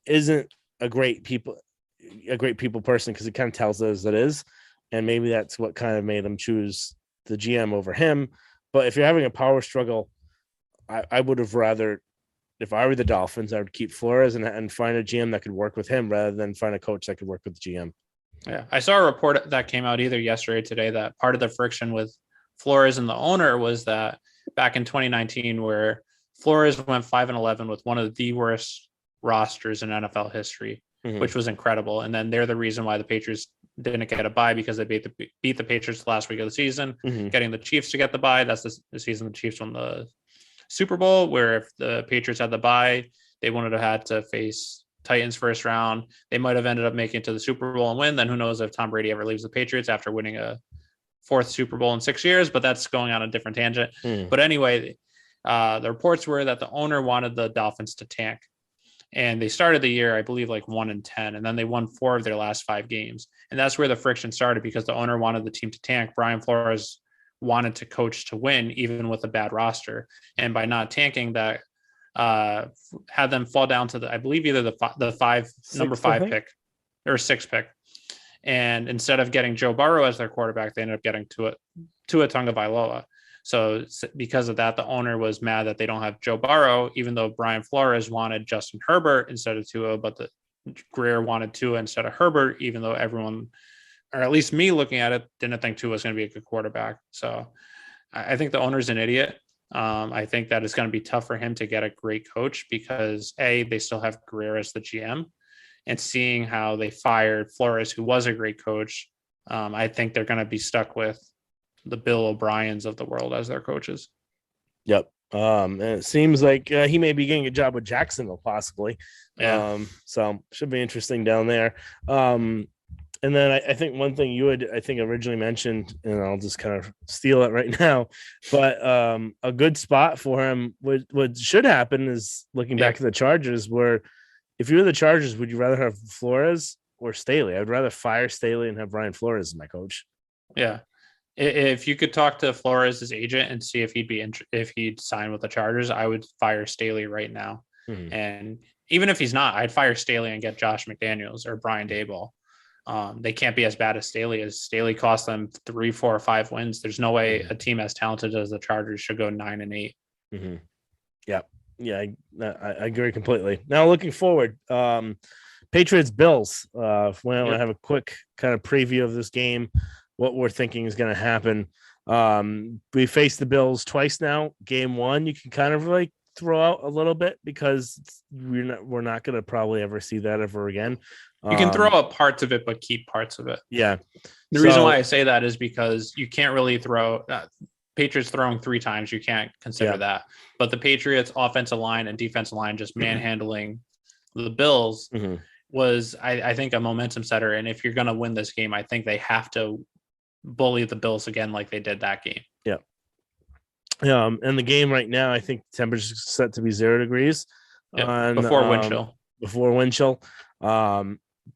isn't a great people person because it kind of tells us it is. And maybe that's what kind of made him choose the GM over him. But if you're having a power struggle, I would have rather, if I were the Dolphins, I would keep Flores and find a GM that could work with him rather than find a coach that could work with the GM. Yeah, I saw a report that came out either yesterday or today that part of the friction with Flores and the owner was that back in 2019, where Flores went 5-11 with one of the worst rosters in NFL history, which was incredible. And then they're the reason why the Patriots didn't get a bye because they beat the Patriots the last week of the season, getting the Chiefs to get the bye. That's the season the Chiefs won the Super Bowl, where if the Patriots had the bye, they wouldn't have had to face Titans first round. They might have ended up making it to the Super Bowl and win. Then who knows if Tom Brady ever leaves the Patriots after winning a 4th Super Bowl in 6 years, but that's going on a different tangent. But anyway, the reports were that the owner wanted the Dolphins to tank. And they started the year, I believe, like 1-10, and then they won 4 of their last 5 games. And that's where the friction started because the owner wanted the team to tank. Brian Flores wanted to coach to win, even with a bad roster. And by not tanking, that had them fall down to the, I believe, either the number 5 pick or 6 pick. And instead of getting Joe Burrow as their quarterback, they ended up getting Tua Tagovailoa. So because of that, the owner was mad that they don't have Joe Burrow, even though Brian Flores wanted Justin Herbert instead of Tua, but the Greer wanted Tua instead of Herbert, even though everyone, or at least me looking at it, didn't think Tua was going to be a good quarterback. So I think the owner's an idiot. I think that it's going to be tough for him to get a great coach because A, they still have Greer as the GM, and seeing how they fired Flores, who was a great coach, I think they're going to be stuck with the Bill O'Briens of the world as their coaches. Yep. And it seems like he may be getting a job with Jacksonville, possibly. Yeah. So should be interesting down there. And then I think one thing you had, I think, originally mentioned, and I'll just kind of steal it right now, but a good spot for him, what should happen is looking back at the Chargers, where if you were the Chargers, would you rather have Flores or Staley? I'd rather fire Staley and have Brian Flores as my coach. Yeah. If you could talk to Flores' agent and see if he'd sign with the Chargers, I would fire Staley right now. And even if he's not, I'd fire Staley and get Josh McDaniels or Brian Daboll. They can't be as bad as Staley cost them 3, 4, or 5 wins. There's no way a team as talented as the Chargers should go 9-8. Yeah, I agree completely. Now looking forward, Patriots Bills. If we want to have a quick kind of preview of this game, what we're thinking is going to happen. We faced the Bills twice now. Game 1, you can kind of like throw out a little bit because we're not going to probably ever see that ever again. You can throw out parts of it, but keep parts of it. Yeah. The reason why I say that is because you can't really throw Patriots throwing 3 times. You can't consider that. But the Patriots offensive line and defensive line just manhandling the Bills. was, I think, a momentum setter. And if you're going to win this game, I think they have to bully the Bills again like they did that game. Yeah. And the game right now, I think the temperature is set to be 0 degrees Before wind chill. Before wind chill.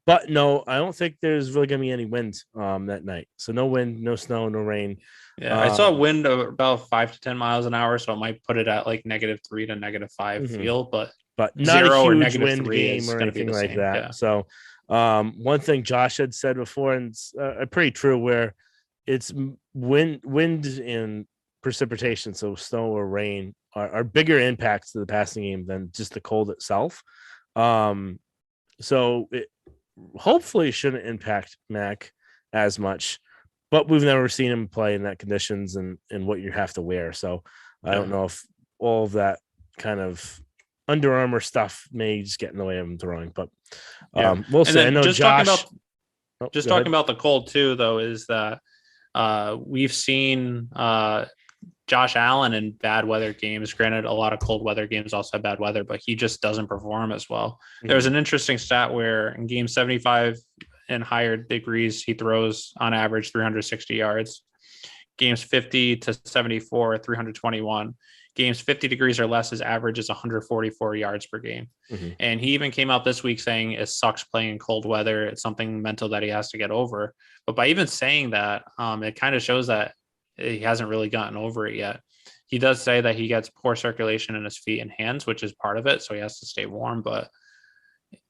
But no, I don't think there's really going to be any wind that night. So no wind, no snow, no rain. Yeah, I saw wind of about 5 to 10 miles an hour, so it might put it at like -3 to -5 feel, but not a 0 or huge wind -3 game is or going to be anything the like same. that. Yeah. So one thing Josh had said before, and it's pretty true, where it's wind and precipitation, so snow or rain, are bigger impacts to the passing game than just the cold itself. So it hopefully shouldn't impact Mac as much, but we've never seen him play in that conditions and what you have to wear. So I don't know if all of that kind of Under Armour stuff may just get in the way of him throwing, but we'll see. I know just Josh. Talking about the cold too, though, is that we've seen Josh Allen in bad weather games. Granted, a lot of cold weather games also have bad weather, but he just doesn't perform as well. Mm-hmm. There was an interesting stat where in game 75 and higher degrees, he throws on average 360 yards. Games 50 to 74, 321. Games 50 degrees or less, his average is 144 yards per game. Mm-hmm. And he even came out this week saying it sucks playing in cold weather. It's something mental that he has to get over. But by even saying that, it kind of shows that he hasn't really gotten over it yet. He does say that he gets poor circulation in his feet and hands, which is part of it. So he has to stay warm. But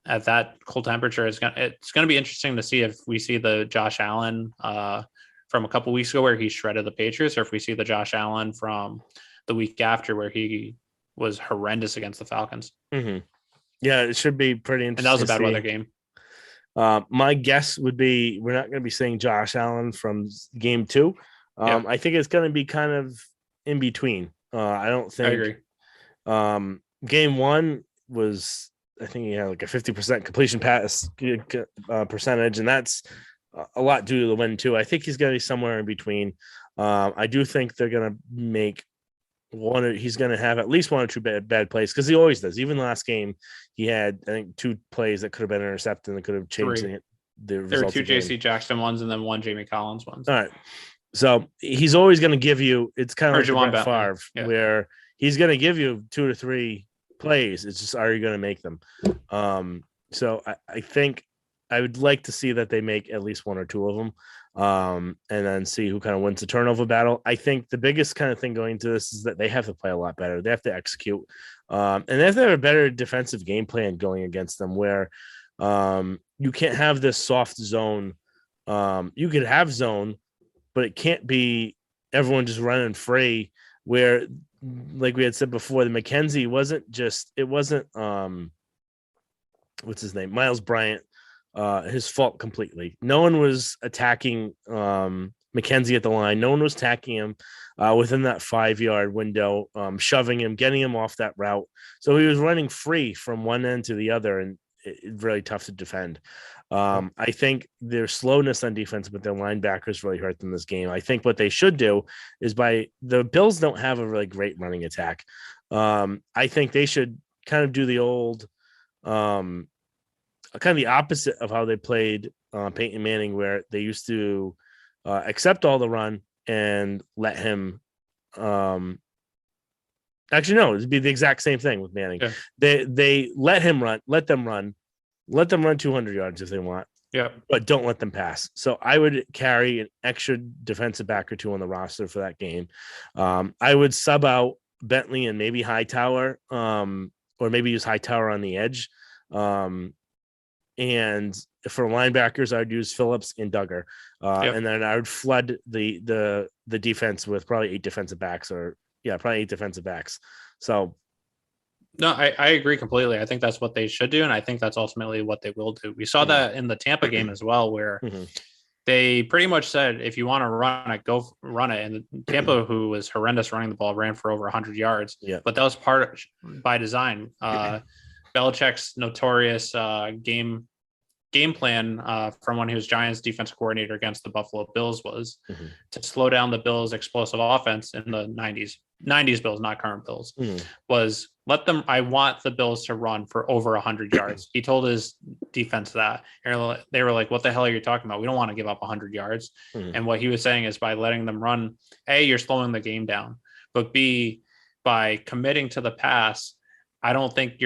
at that cold temperature, it's going to be interesting to see if we see the Josh Allen from a couple of weeks ago where he shredded the Patriots, or if we see the Josh Allen from the week after where he was horrendous against the Falcons. Mm-hmm. Yeah, it should be pretty interesting. And that was a bad weather game. My guess would be we're not going to be seeing Josh Allen from game 2. I think it's going to be kind of in between. I don't think. I agree. Game 1 was, I think he had like a 50% completion pass percentage, and that's a lot due to the wind too. I think he's going to be somewhere in between. I do think they're going to make he's going to have at least 1 or 2 bad plays, because he always does. Even last game, he had, I think, 2 plays that could have been intercepted and that could have changed the result. There were 2 J.C. Jackson ones and then 1 Jamie Collins ones. All right. So he's always going to give you, it's kind of like Brett Favre, where he's going to give you 2 to 3 plays. It's just, are you going to make them? So I think I would like to see that they make at least 1 or 2 of them, and then see who kind of wins the turnover battle. I think the biggest kind of thing going into this is that they have to play a lot better. They have to execute, and they have to have a better defensive game plan going against them, where you can't have this soft zone. You could have zone, but it can't be everyone just running free, where, like we had said before, the McKenzie wasn't what's his name? Miles Bryant, his fault completely. No one was attacking McKenzie at the line. No one was attacking him within that 5-yard window, shoving him, getting him off that route. So he was running free from one end to the other, and it's really tough to defend. I think their slowness on defense with their linebackers really hurt them this game. I think what they should do is, the Bills don't have a really great running attack. I think they should kind of do the old, kind of the opposite of how they played Peyton Manning, where they used to accept all the run and let him. Actually, no, it'd be the exact same thing with Manning. Yeah. They let them run 200 yards if they want. Yeah, but don't let them pass. So I would carry an extra defensive back or 2 on the roster for that game. I would sub out Bentley and maybe Hightower, or maybe use Hightower on the edge. And for linebackers, I'd use Phillips and Duggar. And then I would flood the defense with probably 8 defensive backs, probably 8 defensive backs. So no, I agree completely. I think that's what they should do, and I think that's ultimately what they will do. We saw that in the Tampa game as well, where they pretty much said, if you want to run it, go run it. And Tampa, who was horrendous running the ball, ran for over 100 yards. Yeah. But that was by design. Belichick's notorious game game plan from when he was Giants defensive coordinator against the Buffalo Bills was to slow down the Bills' explosive offense in the 90s Bills, not current Bills, was let them. I want the Bills to run for over 100 yards. He told his defense that. And they were like, what the hell are you talking about? We don't want to give up 100 yards. And what he was saying is by letting them run, A, you're slowing the game down, but B, by committing to the pass, I don't think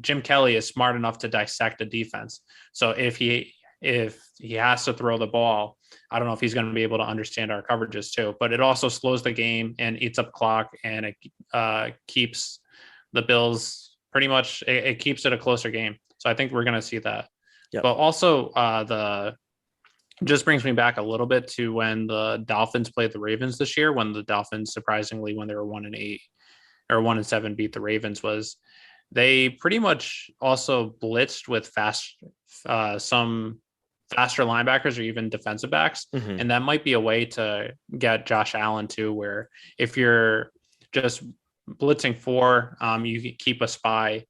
Jim Kelly is smart enough to dissect a defense. So if he has to throw the ball, I don't know if he's going to be able to understand our coverages too, but it also slows the game and eats up clock, and it keeps the Bills pretty much, it keeps it a closer game. So I think we're going to see that. Yep. But also just brings me back a little bit to when the Dolphins played the Ravens this year, when the Dolphins, surprisingly, when they were 1-8 or 1-7, beat the Ravens, was they pretty much also blitzed with some faster linebackers or even defensive backs. And that might be a way to get Josh Allen too, where if you're just blitzing 4, you can keep a spy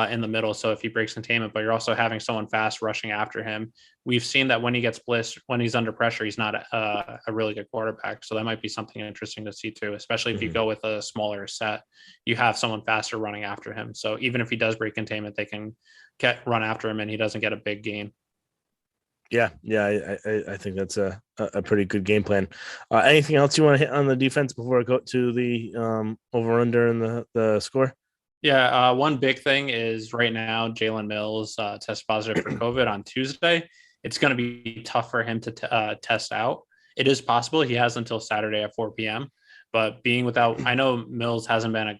in the middle. So if he breaks containment, but you're also having someone fast rushing after him. We've seen that when he gets blitzed, when he's under pressure, he's not a really good quarterback. So that might be something interesting to see too, especially if you go with a smaller set, you have someone faster running after him. So even if he does break containment, they can run after him and he doesn't get a big gain. Yeah. I think that's a pretty good game plan. Anything else you want to hit on the defense before I go to the over under and the score? Yeah, one big thing is right now Jalen Mills test positive for COVID on Tuesday. It's going to be tough for him to test out. It is possible. He has until Saturday at 4 p.m. But being without, I know Mills hasn't been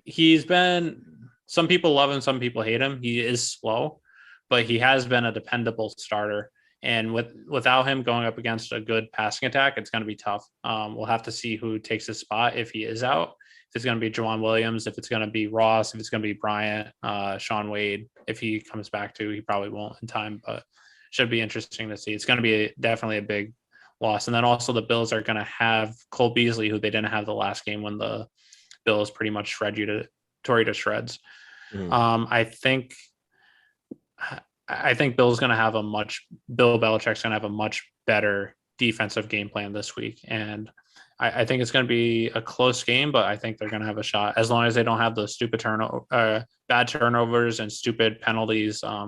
he's been, some people love him, some people hate him. He is slow, but he has been a dependable starter. And without him going up against a good passing attack, it's going to be tough. We'll have to see who takes his spot if he is out. If it's going to be Juwan Williams, if it's going to be Ross, if it's going to be Bryant, Sean Wade, if he comes back to, he probably won't in time, but should be interesting to see. It's going to be definitely a big loss. And then also the Bills are going to have Cole Beasley, who they didn't have the last game when the Bills pretty much shred you to shreds. I think Bill Belichick's going to have a much better defensive game plan this week. And I think it's going to be a close game, but I think they're going to have a shot as long as they don't have those stupid bad turnovers and stupid penalties. I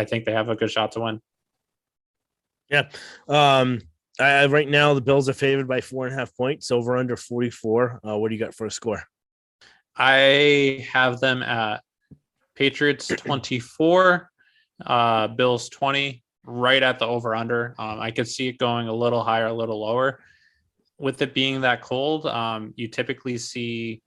think they have a good shot to win. Yeah. Right now the Bills are favored by 4.5 points, over under 44. What do you got for a score? I have them at Patriots 24, Bills 20, right at the over under. I could see it going a little higher, a little lower. With it being that cold, you typically see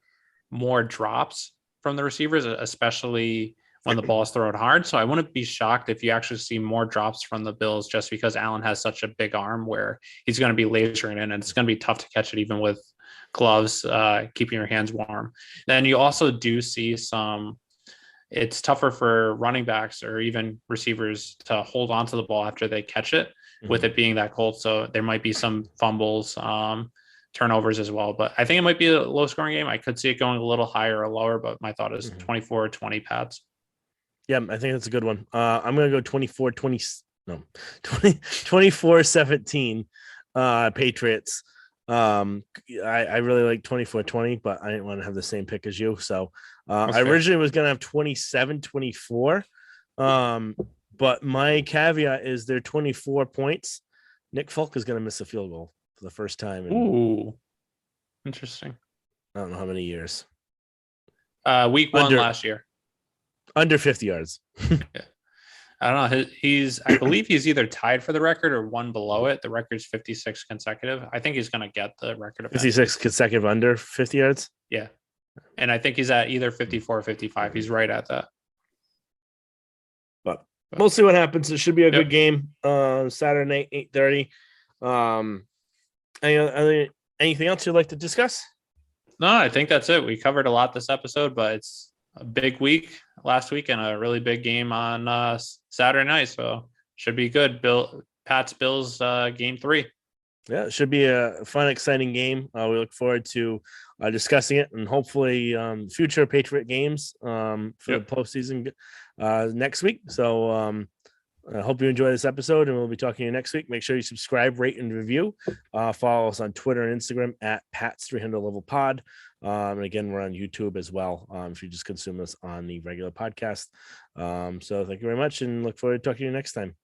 more drops from the receivers, especially when the ball is thrown hard. So I wouldn't be shocked if you actually see more drops from the Bills, just because Allen has such a big arm where he's going to be lasering in, and it's going to be tough to catch it even with gloves, keeping your hands warm. Then you also do see it's tougher for running backs or even receivers to hold on to the ball after they catch it, with it being that cold. So there might be some fumbles, turnovers as well. But I think it might be a low scoring game. I could see it going a little higher or lower, but my thought is 24-20 Pats. Yeah, I think that's a good one. I'm going to go 24-17 Patriots. I really like 24-20, but I didn't want to have the same pick as you. So I originally was going to have 27-24. But my caveat is they're 24 points. Nick Folk is going to miss a field goal for the first time. Ooh, interesting. I don't know how many years. Week 1 last year. Under 50 yards. Yeah. I don't know. I believe he's either tied for the record or one below it. The record's 56 consecutive. I think he's going to get the record. 56 consecutive under 50 yards? Yeah. And I think he's at either 54 or 55. He's right at that. But we'll see what happens. It should be a good game. Saturday night, 8:30. Anything else you'd like to discuss? No, I think that's it. We covered a lot this episode, but it's a big week last week and a really big game on Saturday night. So should be good. Pats Bills game 3. Yeah, it should be a fun, exciting game. We look forward to discussing it and hopefully future Patriot games for the Yep. postseason next week. So I hope you enjoy this episode, and we'll be talking to you next week. Make sure you subscribe, rate, and review. Follow us on Twitter and Instagram at Pat's 300 Level Pod. And again, we're on YouTube as well if you just consume us on the regular podcast. So thank you very much, and look forward to talking to you next time.